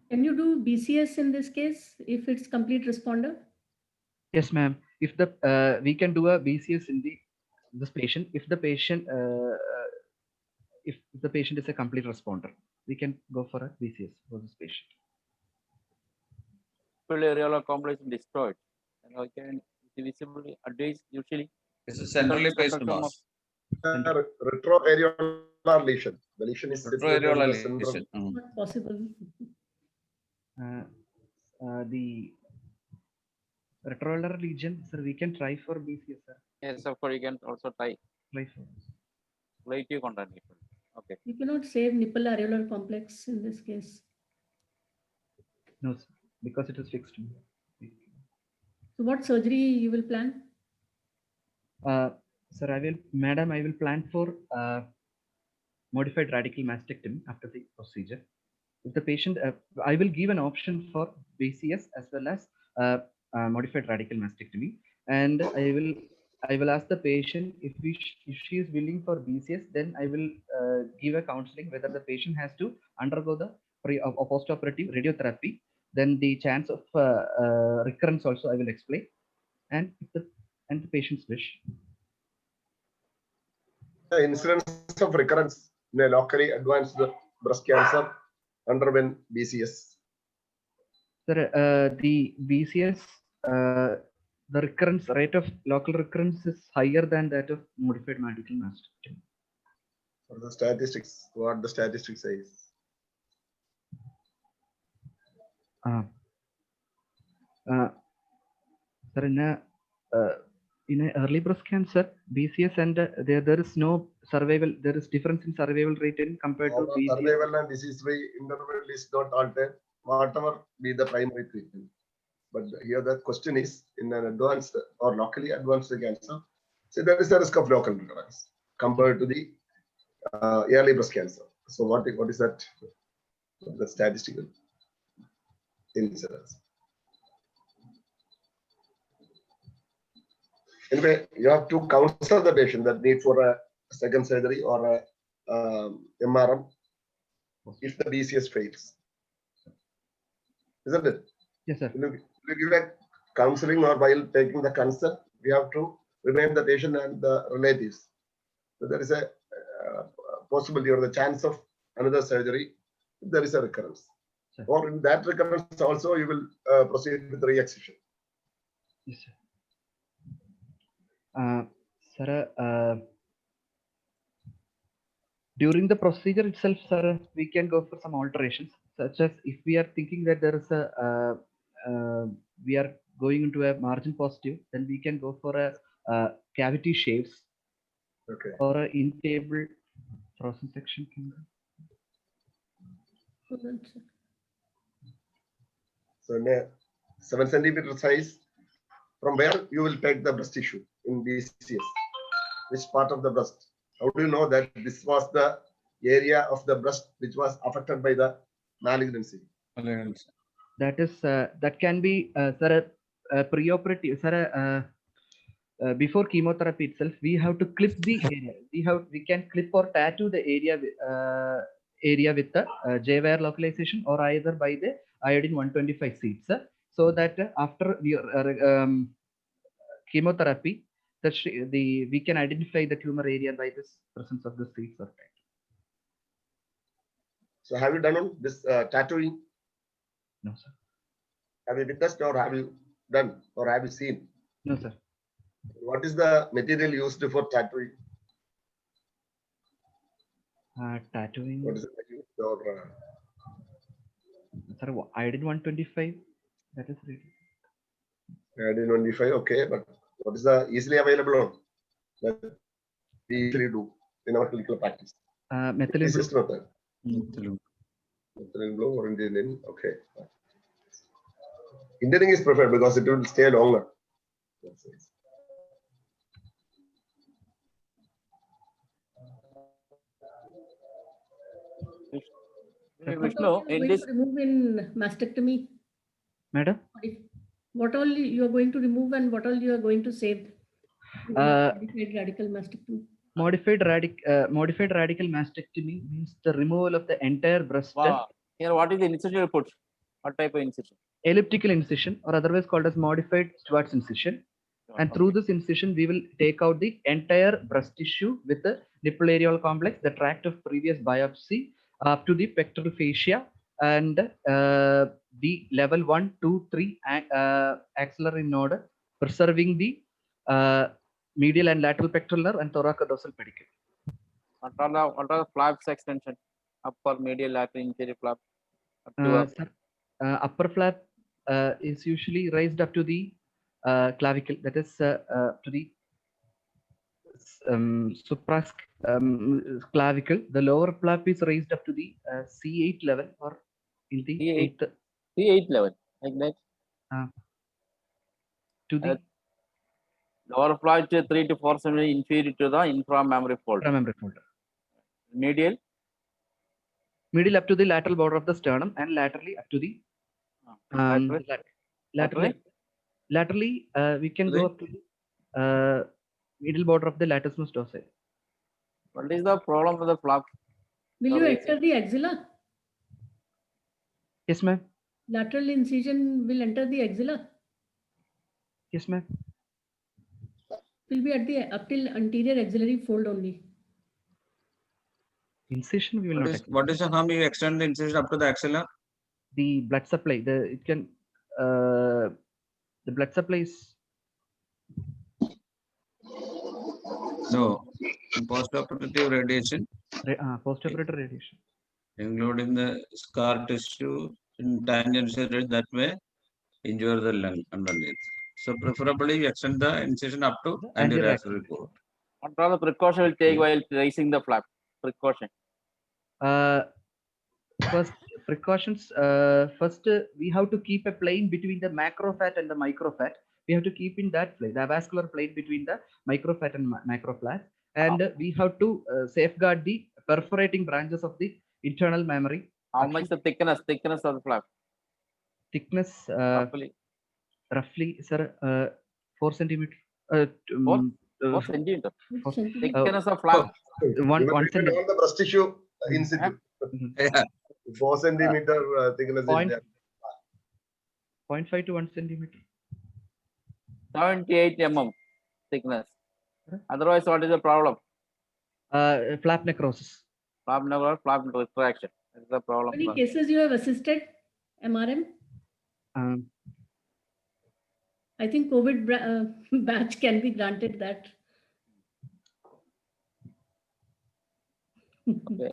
Can you do BCS in this case if it's complete responder? Yes, ma'am. If the we can do a BCS in this patient if the patient is a complete responder, we can go for a BCS for this patient. Areolar complex destroyed. And again, visibly advanced usually. This is centrally placed mass. Retroareolar lesion. The lesion is situated in Retroareolar the central. lesion. Not possible. The retroareolar lesion, sir, we can try for BCS, sir. Yes, of course, you can also try Try for. relative contamination. Okay. You cannot save nipple areolar complex in this case. No, sir, because it is fixed. So what surgery you will plan? Sir, I will plan for modified radical mastectomy after the procedure. If the patient, I will give an option for BCS as well as modified radical mastectomy, and I will ask the patient if she is willing for BCS, then I will give a counseling whether the patient has to undergo the post-operative radiotherapy. Then the chance of recurrence also I will explain, and the patient's wish. The incidence of recurrence in a locally advanced breast cancer underwent BCS. Sir, the BCS, the recurrence rate of local recurrence is higher than that of modified radical mastectomy. For the statistics, what the statistics says. Sir, in a early breast cancer, BCS and there is no survival. There is difference in survival rate in compared to BCS. Survival and disease-free interval is not altered, whatever be the primary treatment. But here the question is, in an advanced or locally advanced cancer, so there is a risk of local recurrence compared to the early breast cancer. So what is that? The statistical incidence. Anyway, you have to counsel the patient that need for a second surgery or a MRM if the BCS fails. Isn't it? Yes, sir. Will you give a counseling, or while taking the consent, we have to remain the patient and the relatives. So there is a possibility or the chance of another surgery if there is a recurrence. Sir. Or in that recurrence also, you will proceed with re-excision. Yes, sir. Sir, during the procedure itself, sir, we can go for some alterations, such as if we are thinking that there is a we are going into a margin positive, then we can go for a cavity shaves Okay. or a in-table frozen section. Hold on, sir. So in a 7 centimeter size, from where you will take the breast tissue in BCS? Which part of the breast? How do you know that this was the area of the breast which was affected by the malignancy? That is that can be sir, preoperative, sir. Before chemotherapy itself, we have to clip the area. We can clip or tattoo the area with the J-wire localization, or either by the iodine 125 seeds, so that after your chemotherapy, we can identify the tumor area by this presence of the seeds or tattoo. So have you done on this tattooing? No, sir. Have you witnessed, or have you done, or have you seen? No, sir. What is the material used for tattooing? Tattooing. What is it used, or Sir, iodine 125. That is really. iodine 125? Okay, but what is the easily available on that we usually do in our clinical practice? Methylene blue. Easiest method. Methylene blue or Indian. Okay. Indian is preferred because it will stay longer. Vishnu, What all you in are going this, to remove in mastectomy? Madam? What all you are going to remove and what all you are going to save? in modified radical mastectomy. Modified radical mastectomy means the removal of the entire breast. wow. Here, what is the incision you put? What type of incision? Elliptical incision, or otherwise called as modified Schwartz incision. And through this incision, we will take out the entire breast tissue with the nipple areolar complex, the tract of previous biopsy, up to the pectoral fascia, and the level 1, 2, 3 axillary node, preserving the medial and lateral pectoral nerve and thoracodorsal pedicule. What are the flaps extension? Upper, medial, lateral, inferior flap? Up to Sir, upper flap is usually raised up to the clavicle, that is to the clavicle. The lower flap is raised up to the C8 level, or in the C8. 8th C8 level, like that. to the Lower flap is 3 to 4 cm inferior to the inframammary fold. mammary folder. Medial? Middle up to the lateral border of the sternum, and laterally up to the laterally we can go up to the middle border of the latissimus dorsi. What is the problem with the flap? Will you enter the axilla? Yes, ma'am. Lateral incision will enter the axilla. Yes, ma'am. Will be at the up till anterior axillary fold only. Incision we will not. What is the harm you extend the incision up to the axilla? The blood supply. The blood supply is No. Postoperative radiation, postoperative radiation. including the scar tissue in tangential that may injure the lung underneath. So preferably you extend the incision up to anterior axillary cord. What are the precaution will take while raising the flap? Precaution. First precautions. First, we have to keep a plane between the macrofat and the microfat. We have to keep in that plane, the vascular plane between the microfat and macrofat, and we have to safeguard the perforating branches of the internal mammary. How much the thickness of the flap? Thickness, roughly, sir, 4 centimeter. 4 centimeter. Centimeter. Thickness of flap. One on centimeter. the breast tissue in situ. Yeah. 4 centimeter thickness. Point. 0.5 to 1 centimeter. 78 mm thickness. Huh? Otherwise, what is the problem? Flap necrosis. Flap never flap retraction. That's the problem. How many cases you have assisted, MRM? Um, I think COVID batch can be granted that. Okay.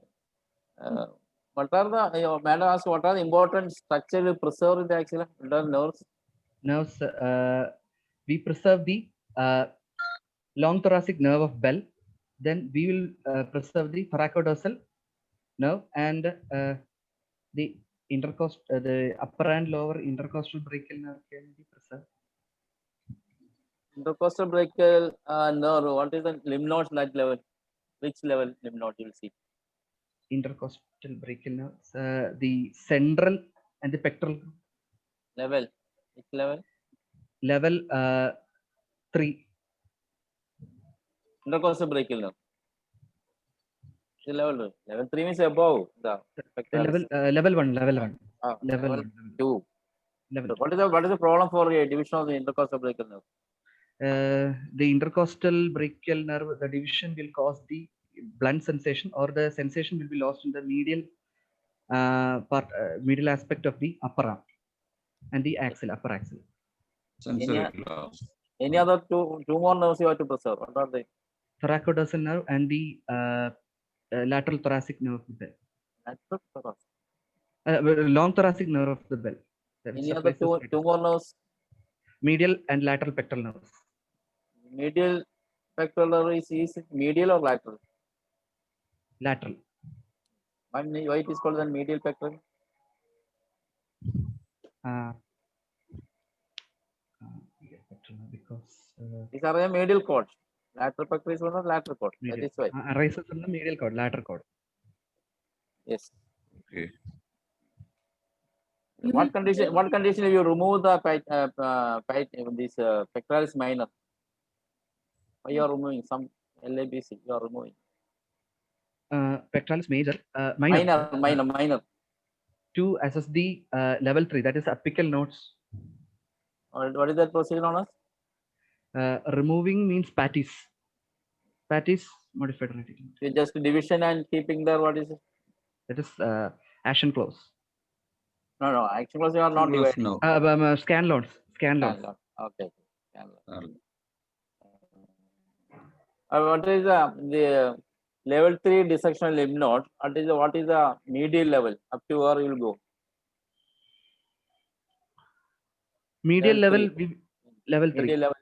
What are the, madam asked, what are the important structure you preserve in the axilla? What are nerves? nerves, we preserve the long thoracic nerve of Bell. Then we will preserve the thoracodorsal nerve and the the upper and lower intercostal brachial nerve can be preserved. Intercostal brachial nerve. What is the lymph nodes that level? Which level lymph node you will see? Intercostal brachial nerves, the central and the pectoral Level. Which level? level 3. Intercostal brachial nerve. The level. Level 3 means above the pectoralis. Level 1. Level 1. Ah, Level level 1. 2. Level So what is the problem for a division of the intercostal brachial nerve? the intercostal brachial nerve, the division will cause the blunt sensation, or the sensation will be lost in the medial medial aspect of the upper arm and the upper axle. Sensory loss. Any other two more nerves you have to preserve? What are they? Thoracodorsal nerve and the lateral thoracic nerve of the bell. Long thoracic nerve of the bell. Any other two more nerves? Medial and lateral pectoral nerves. Medial pectoral nerve is it medial or lateral? Lateral. Why it is called the medial pectoral? Because these are the medial cord. Lateral pectoral is one of lateral cord. medial. That is why. Arises from the medial cord, lateral cord. Yes. Okay. What condition you remove the this pectoralis minor? Why you are removing some LABC? You are removing Pectoralis major. minor. To assess the level 3, that is apical nodes. What is that procedure known as? Removing means patties. Patties modified reticulum. You just division and keeping there. What is it? That is Ashen close. No. Actually, you are not Close dividing. now. Scan loans. Okay. What is the level 3 dissection lymph node? What is the medial level? Up to where you will go? Medial Level level 3. Medial level.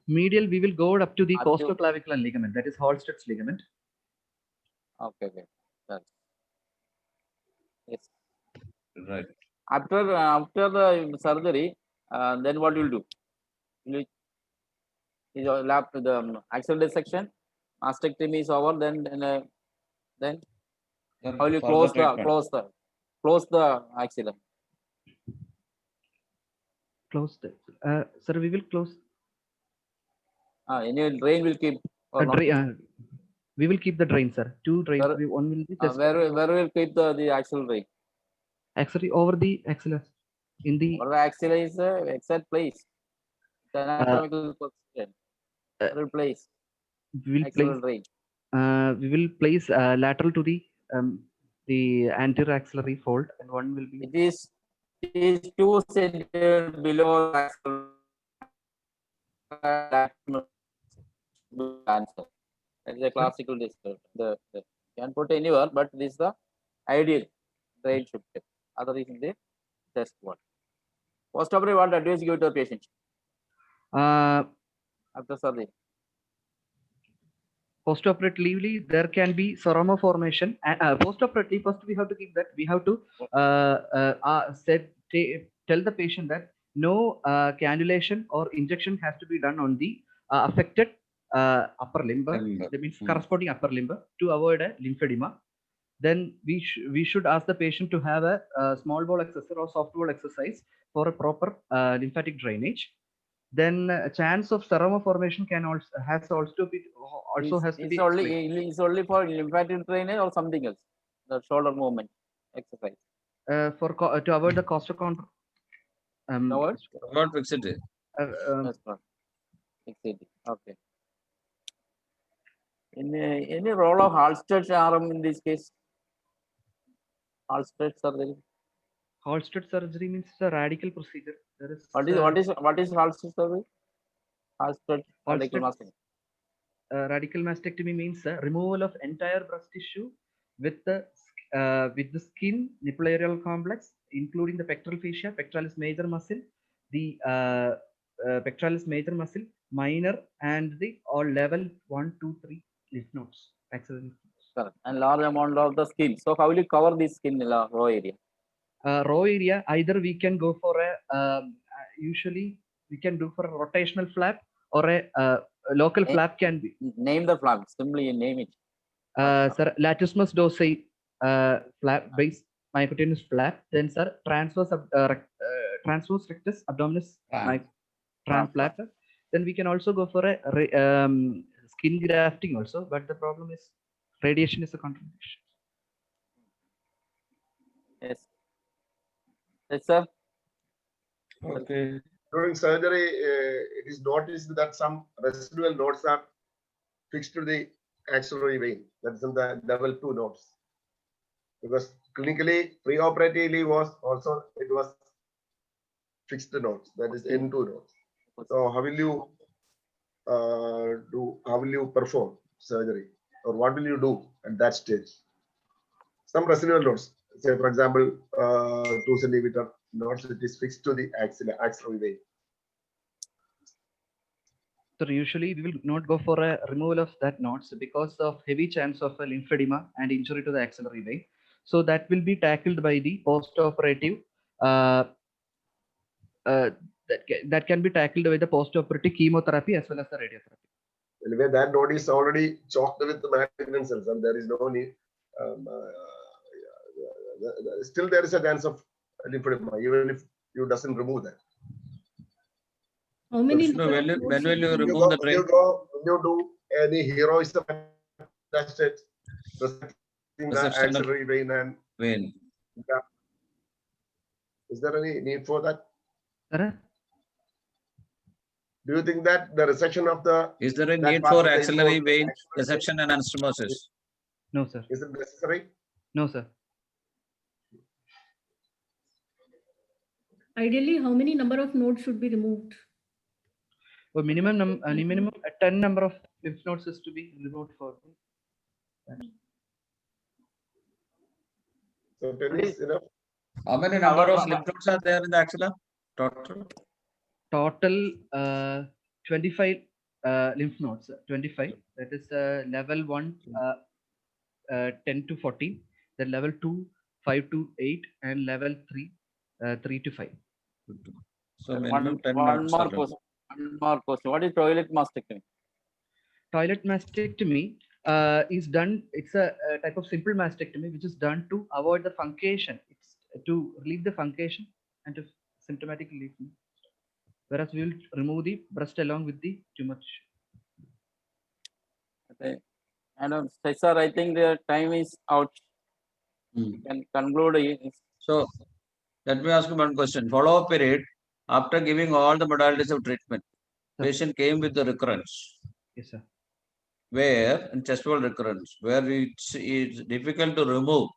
Medial, we will go up to the Up to- costoclavicular ligament, that is Halstead's ligament. Okay. That's, yes. Right. After the surgery, then what you will do? You will lap the axial dissection, mastectomy is over. Then how will you close the axilla? Close the. Sir, we will close. Any drain will keep. Or not? We will keep the drain, sir. 2 drains. Where- One will be just Where will keep the axial drain? actually over the axilla. In the Or the axilla is the exact place. The anatomical position. Where will place we will axial place. drain? We will place lateral to the anterior axillary fold, and one will be. It is 2 centimeters below the axial answer. That is a classical description. You can put anywhere, but this is the ideal drain should be. Other is in the test one. Post-operative, what advice you give to the patient after surgery? Postoperatively, there can be seroma formation. And postoperatively, first we have to keep that. We have to tell the patient that no cannulation or injection has to be done on the affected upper limb. Limb. That means corresponding upper limb, to avoid a lymphedema. Then we should ask the patient to have a small bowel exercise or soft bowel exercise for a proper lymphatic drainage. Then a chance of seroma formation can has to be It's only for lymphatic drainage or something else. The shoulder movement exercise. to avoid the costochondral. No what? Not fixed. That's not. Exactly. Okay. Any role of Halsted arm in this case? Halsted surgery. Halsted surgery means a radical procedure. There is What is Halsted surgery? Halsted radical Halsted mastectomy. radical mastectomy means removal of entire breast tissue with the skin, nipple areolar complex, including the pectoral fascia, pectoralis major muscle, the pectoralis major muscle, minor, and the all level 1, 2, 3 lymph nodes. Axillary lymph nodes. Correct. And large amount of the skin. So how will you cover this skin in the raw area? Raw area, either we can go for a usually we can do for a rotational flap or a local flap can be Name the flap. Simply name it. sir, latissimus dorsi flap base myocutaneous flap, then sir transverse rectus abdominis tram flap. Then we can also go for a skin grafting also, but the problem is radiation is a contribution. Yes. Yes, sir. Okay. During surgery, it is noticed that some residual nodes are fixed to the axillary vein. That's in the level 2 nodes. Because clinically, preoperatively it was fixed nodes. That is N2 nodes. So how will you how will you perform surgery, or what will you do at that stage? Some residual nodes, say for example, 2 centimeter nodes, it is fixed to the axillary vein. So usually we will not go for a removal of that nodes because of heavy chance of a lymphedema and injury to the axillary vein. So that will be tackled by the post-operative. That can be tackled by the post-operative chemotherapy as well as the radiotherapy. Anyway, that node is already choked with the malignant cells, and there is no need. Still, there is a chance of lymphedema, even if you doesn't remove that. How many? So when will you remove the When you do any heroism that stage, resecting the Resection of axillary vein, and vein? is there any need for that? Sir? Do you think that the resection of the Is there a that need part for of the axillary involved vein axillary resection and anastomosis? No, sir. is it necessary? No, sir. Ideally, how many number of nodes should be removed? A minimum 10 number of lymph nodes is to be removed for. So 10 is enough. How many number of lymph nodes are there in the axilla? Total 25 lymph nodes. 25. That is level 1 10 to 14. Then level 2 5 to 8, and level 3 3 to 5. So minimum 10 One nodes more are question. One more question. What is toilet mastectomy? Toilet mastectomy is done. It's a type of simple mastectomy which is done to avoid the funcation. It's to relieve the funcation and to symptomatic relief. Whereas we will remove the breast along with the tumor tissue. Okay. And Cesar, I think the time is out. You can conclude. So let me ask you one question. Follow-up period, after giving all the modalities of treatment, patient came with the recurrence. Yes, sir. Where in chest wall recurrence, where it's difficult to remove,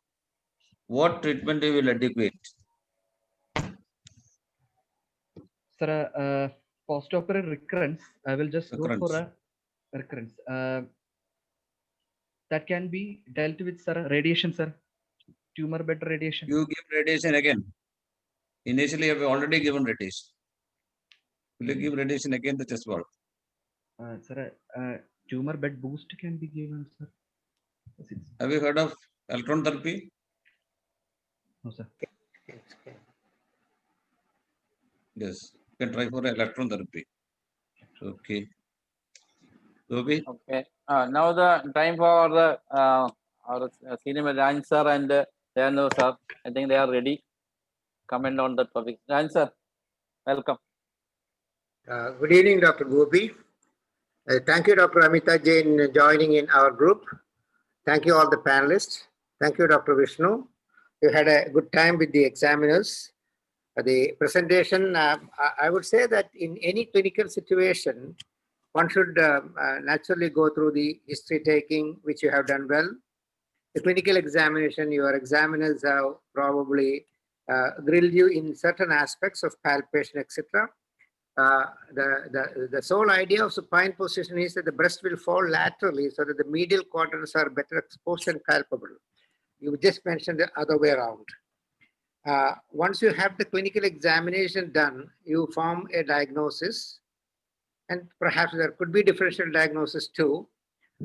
what treatment you will adequate? Sir, post-operative recurrence, I will just go for a recurrence. That can be dealt with, sir. Radiation, sir. Tumor bed radiation. You give radiation again. Initially, you have already given radiation. Will you give radiation again the chest wall? Sir, tumor bed boost can be given, sir. Have you heard of electron therapy? No, sir. Yes, you can try for electron therapy. Okay. Gopi? Okay. Now the time for the our senior Ran sir and Dayanu sir. I think they are ready. Comment on the topic. Ran sir, welcome. Good evening, Dr. Gopi. Thank you, Dr. Amita Jain, joining in our group. Thank you, all the panelists. Thank you, Dr. Vishnu. You had a good time with the examiners. The presentation, I would say that in any clinical situation, one should naturally go through the history taking, which you have done well. The clinical examination, your examiners have probably grilled you in certain aspects of palpation, etc. The sole idea of supine position is that the breast will fall laterally so that the medial quadrants are better exposed and palpable. You just mentioned the other way around. Once you have the clinical examination done, you form a diagnosis, and perhaps there could be differential diagnosis too.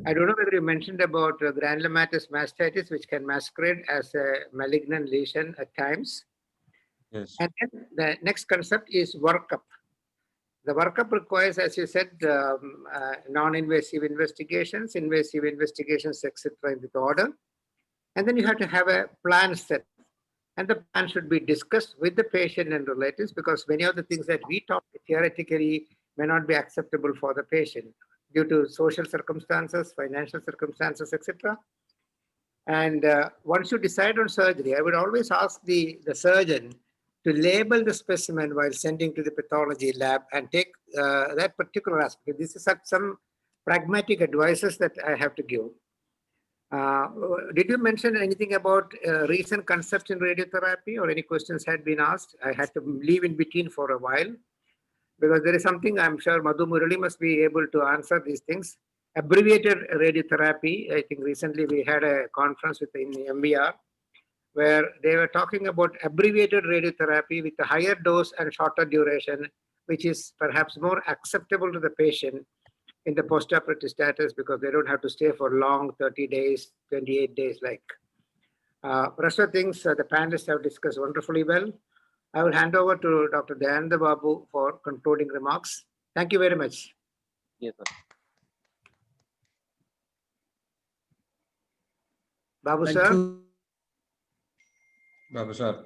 I don't know whether you mentioned about granulomatous mastitis, which can masquerade as a malignant lesion at times. Yes. And then the next concept is workup. The workup requires, as you said, non-invasive investigations, invasive investigations, etc. in the order. And then you have to have a plan set. And the plan should be discussed with the patient and relatives, because many of the things that we talk theoretically may not be acceptable for the patient due to social circumstances, financial circumstances, etc. And once you decide on surgery, I would always ask the surgeon to label the specimen while sending to the pathology lab and take that particular aspect. This is some pragmatic advices that I have to give. Did you mention anything about recent concepts in radiotherapy, or any questions had been asked? I had to leave in between for a while because there is something I'm sure Madhu Murali must be able to answer these things. Abbreviated radiotherapy. I think recently we had a conference in the MBR where they were talking about abbreviated radiotherapy with a higher dose and shorter duration, which is perhaps more acceptable to the patient in the postoperative status, because they don't have to stay for long, 30 days, 28 days like. Rest of things the panelists have discussed wonderfully well. I will hand over to Dr. Dayananda Babu for concluding remarks. Thank you very much. Yes, sir. Babu Thank sir. you. Babu sir.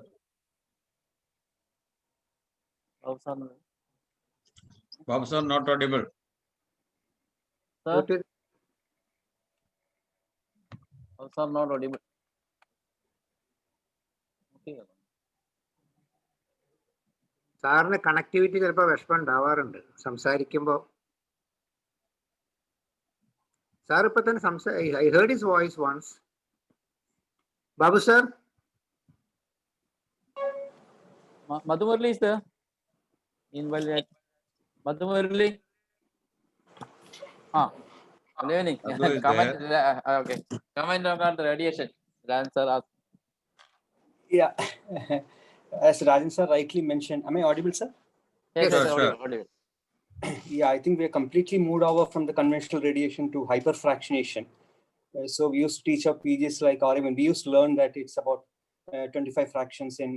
Oh, sir. Babu sir, not audible. Sir, oh, sir, not audible. Okay. സാറിന് connectivity ചിലപ്പോൾ വിഷമം ഉണ്ടാവാറുണ്ട് സംസാരിക്കുമ്പോൾ. Sir ഇപ്പൊ തന്നെ I heard his voice once. Babu sir. Madhu Murali is there? Invalid. Madhu Murali. Good evening. Madhu is Comment. Okay. Comment about the radiation. Rajan sir asked. Yeah. As Rajan sir rightly mentioned, am I audible, sir? Yes, Sure, sir, sure. audible. Yeah, I think we are completely moved over from the conventional radiation to hyperfractionation. So we used to teach our PGs like, or even we used to learn that it's about 25 fractions in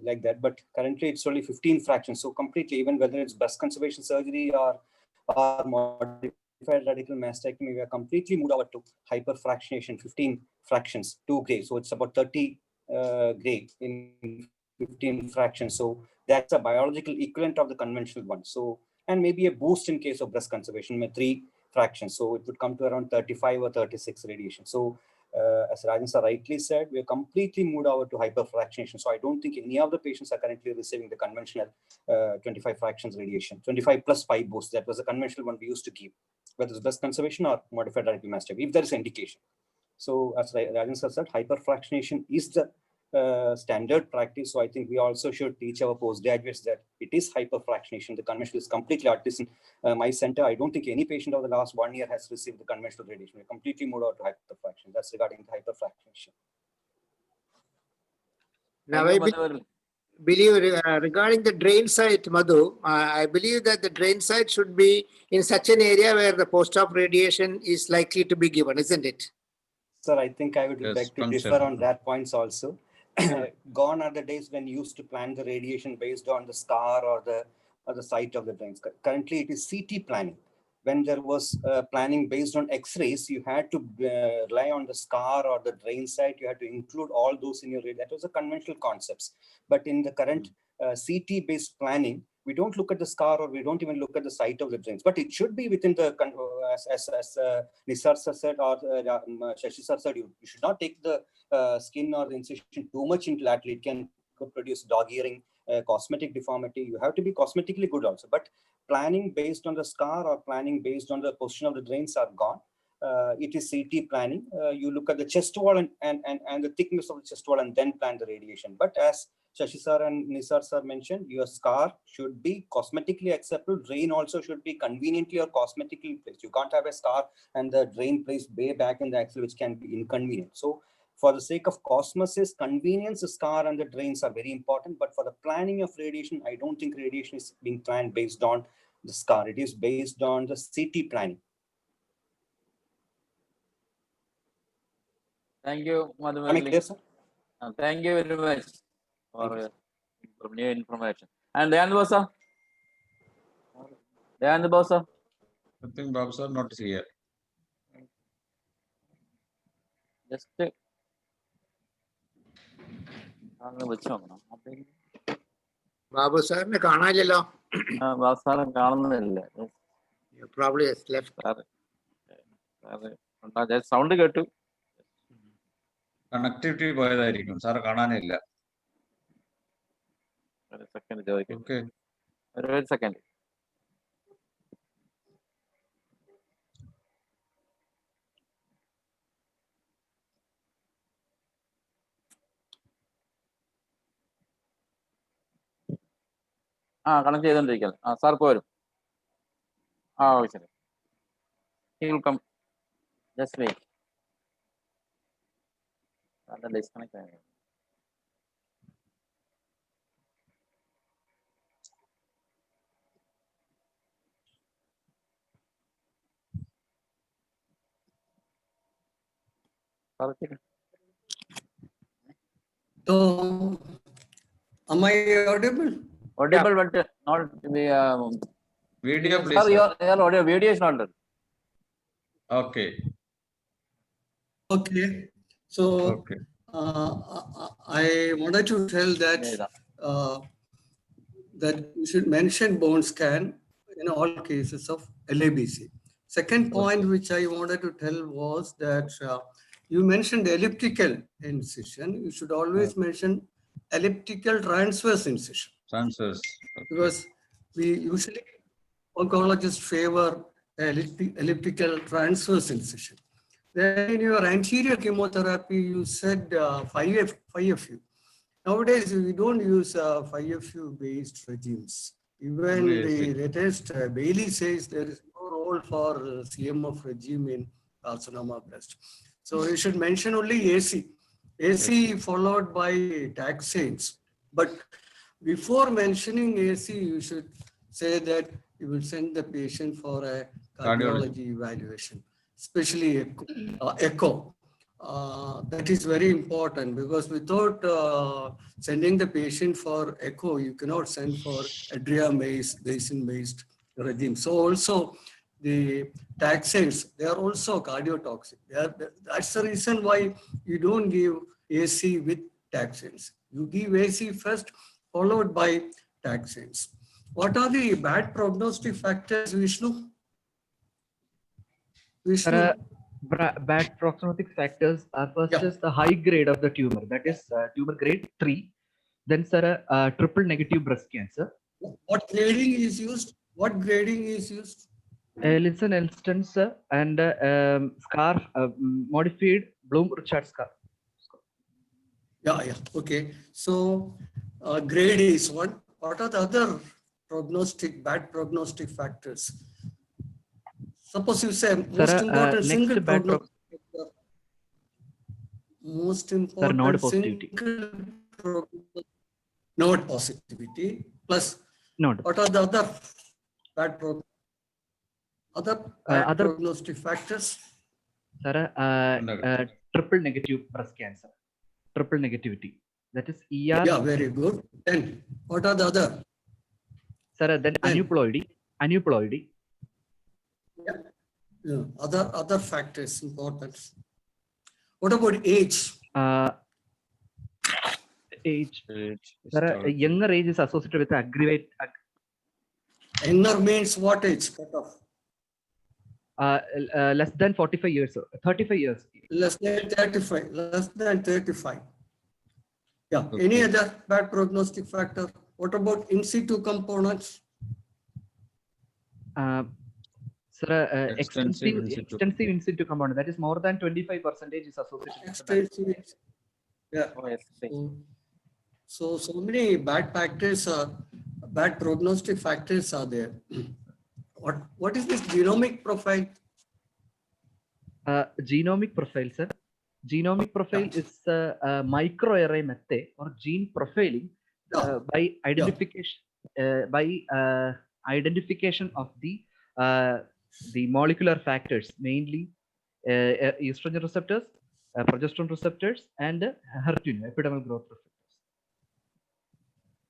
like that, but currently it's only 15 fractions. So completely, even whether it's breast conservation surgery or modified radical mastectomy, we are completely moved over to hyperfractionation, 15 fractions, 2 gray. So it's about 30 gray in 15 fractions. So that's a biological equivalent of the conventional one. So, and maybe a boost in case of breast conservation, 3 fractions. So it would come to around 35 or 36 radiation. So as Rajan sir rightly said, we are completely moved over to hyperfractionation. So I don't think any of the patients are currently receiving the conventional 25 fractions radiation, 25 plus 5 boost. That was the conventional one we used to give, whether it's breast conservation or modified radical mastectomy, if there is an indication. So as Rajan sir said, hyperfractionation is the standard practice. So I think we also should teach our postgraduates that it is hyperfractionation. The conventional is completely out. In my center, I don't think any patient over the last 1 year has received the conventional radiation. We're completely moved out to hyperfraction. That's regarding the hyperfractionation. Now Thank you, I Madhu Murali. believe regarding the drain site, Madhu, I believe that the drain site should be in such an area where the post-op radiation is likely to be given, isn't it? Sir, I think I would Yes, beg to differ on that points also. Gone are the days when you used to plan the radiation based on the scar or the site of the drains. Currently, it is CT planning. When there was planning based on X-rays, you had to rely on the scar or the drain site. You had to include all those in your. That was a conventional concepts. But in the current CT-based planning, we don't look at the scar, or we don't even look at the site of the drains. But it should be within the, as Nisar sir said, or Shashi sir said, you should not take the skin or the incision too much into lateral. It can produce dog earring cosmetic deformity. You have to be cosmetically good also. But planning based on the scar or planning based on the position of the drains are gone. It is CT planning. You look at the chest wall and the thickness of the chest wall and then plan the radiation. But as Shashi sir and Nisar sir mentioned, your scar should be cosmetically acceptable. Drain also should be conveniently or cosmetically placed. You can't have a scar and the drain placed way back in the axle, which can be inconvenient. So for the sake of cosmesis, convenience, the scar and the drains are very important. But for the planning of radiation, I don't think radiation is being planned based on the scar. It is based on the CT planning. Thank you, Am I Madhumali. clear, sir? Thank you very much for Thank new information. And Dayanand Bosa? Dayanand Bosa? I think Babu sir not here. Just വെച്ച് നോക്കണം. Babu sir, ne കാണാനില്ലല്ലോ. സാറെ കാണുന്നില്ല. Probably has left. Sound കേട്ടു. Connectivity പോയതായിരിക്കും, sir കാണാനില്ല. ഒരു second ചോദിക്കും. ഓക്കെ, ഒരു സെക്കൻഡ്. കണക്ട് ചെയ്തോണ്ടിരിക്കല്ലേ. സാർ പോരും. ശരി. He will come. Just wait. Disconnect. So, am I audible? Audible, but not the video sir, please. your audio video is not there. Okay, Okay. So, okay. I wanted to tell that that you should mention bone scan in all cases of LABC. Second point which I wanted to tell was that you mentioned elliptical incision. You should always mention elliptical transverse incision. Transfers. Because we usually oncologists favor elliptical transverse incision. Then in your anterior chemotherapy, you said 5FU. Nowadays, we don't use 5FU based regimes. Even the latest Bailey says there is no role for CMF regime in carcinoma breast. So you should mention only AC followed by taxanes. But before mentioning AC, you should say that you will send the patient for a cardiology evaluation, especially echo. That is very important because without sending the patient for echo, you cannot send for Adria-based, Basin-based regime. So also the taxanes, they are also cardiotoxic. That's the reason why you don't give AC with taxanes. You give AC first, followed by taxanes. What are the bad prognostic factors, Vishnu? Bad prognostic factors are first is the high grade of the tumor, that is tumor grade 3. Then, sir, triple negative breast cancer. What grading is used? What grading is used? Elson-Elston and scar modified Bloom-Richard scar. Yeah. Okay. So grade is one. What are the other bad prognostic factors? Suppose you say most important single prognostic factor. Most important node positivity. Node positivity plus Node. what are the other bad prognostic factors? Sir, triple negative breast cancer. Triple negativity. That is ER. Yeah, very good. Then what are the other? Sir, then aneuploidy. Yeah. Other factors important. What about age? Age. Sir, younger age is associated with aggravate. Younger means what age? Cut off. Less than 45 years, sir. 35 years. Less than 35. Less than 35. Yeah. Okay. Any other bad prognostic factor? What about in situ components? Sir, Extensive in situ. extensive in situ component, that is more than 25% is associated with the Extensive. Yeah. Oh, yes. So many bad factors, bad prognostic factors are there. What is this genomic profile? Genomic profile, sir. Genomic profile is a microarray method or gene profiling by identification of the molecular factors, mainly estrogen receptors, progesterone receptors, and HER2, epidermal growth receptors.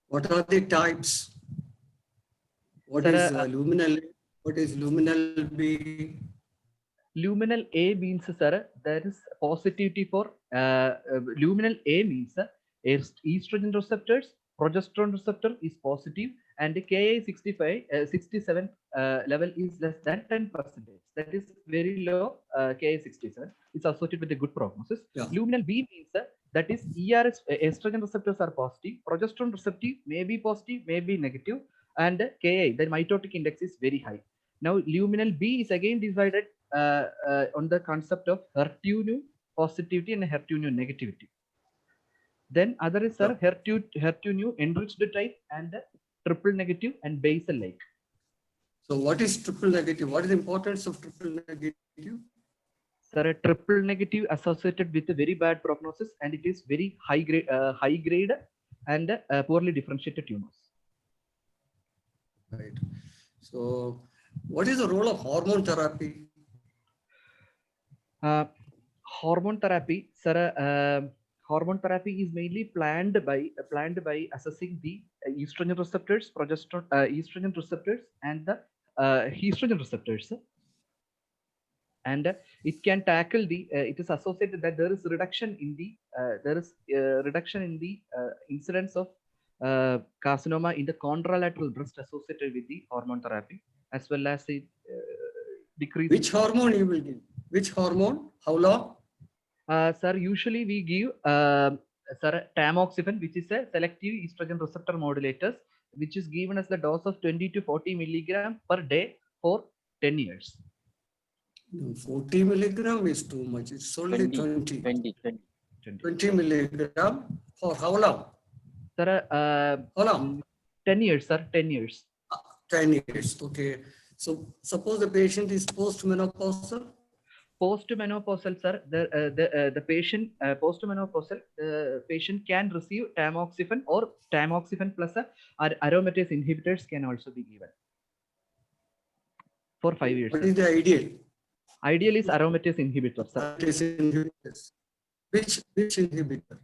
What are the types? What Sir, is luminal? What is luminal B? Luminal A means, sir, there is positivity for luminal A means estrogen receptors, progesterone receptor is positive, and the Ki67 level is less than 10%. That is very low. Ki67 is associated with a good prognosis. Yeah. Luminal B means that is ERS, estrogen receptors are positive, progesterone receptor may be positive, may be negative, and Ki, the mitotic index, is very high. Now, luminal B is again divided on the concept of HER2 positivity and HER2 negativity. Then other is, sir, HER2 enriched type and triple negative and basal like. So what is triple negative? What is the importance of triple negative? Sir, a triple negative associated with a very bad prognosis, and it is very high grade and poorly differentiated tumors. Right. So what is the role of hormone therapy? Hormone therapy, sir. Hormone therapy is mainly planned by assessing the estrogen receptors, progesterone, estrogen receptors, and the estrogen receptors. And it can tackle the. It is associated that there is reduction in the incidence of carcinoma in the contralateral breast associated with the hormone therapy, as well as the decrease. Which hormone you will give? Which hormone? How long? Sir, usually we give sir, tamoxifen, which is a selective estrogen receptor modulators, which is given as the dose of 20 to 40 milligram per day for 10 years. No, 40 milligram is too much. It's only 20 milligram for how long? Sir, How long? 10 years, sir, 10 years. 10 years. Okay. So suppose the patient is postmenopausal. Postmenopausal, sir, the patient postmenopausal, the patient can receive tamoxifen or tamoxifen plus aromatase inhibitors can also be given for 5 years. What is the ideal? Ideal is aromatase inhibitor, sir. Which inhibitor?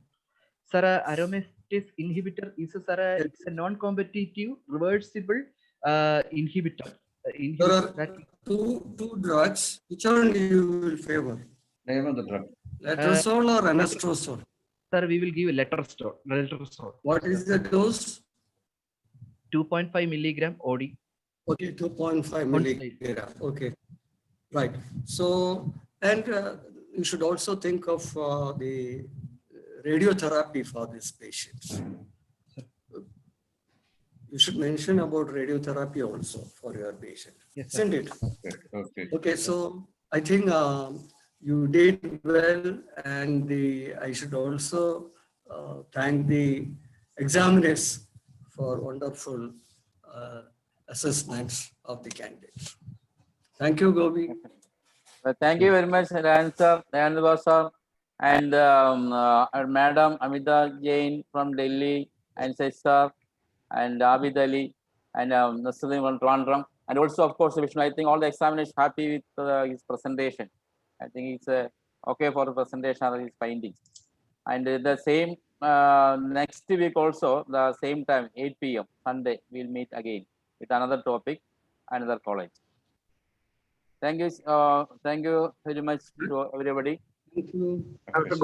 Sir, aromatase inhibitor is it's a non-competitive reversible inhibitor. There are two drugs. Which one you will favor? Name of the drug. Letrozole or anastrozole? Sir, we will give letrozole. What is the dose? 2.5 milligram OD. Okay, 2.5 milligram. Okay, right. So, and you should also think of the radiotherapy for these patients. You should mention about radiotherapy also for your patient, yes, isn't it? Okay. Okay, so I think you did well, and I should also thank the examiners for wonderful assessments of the candidates. Thank you, Gobi. Thank you very much, Rayan sir, sir, and Madam Amita Jain from Delhi, and Sir, and Abid Ali, and Nasruddin from Trivandrum, and also, of course, Vishnu. I think all the examiners happy with his presentation. I think it's okay for the presentation of his findings. And the same next week also, the same time, 8 p.m. Sunday, we'll meet again with another topic, another college. Thank you very much to everybody. Thank you. Dr.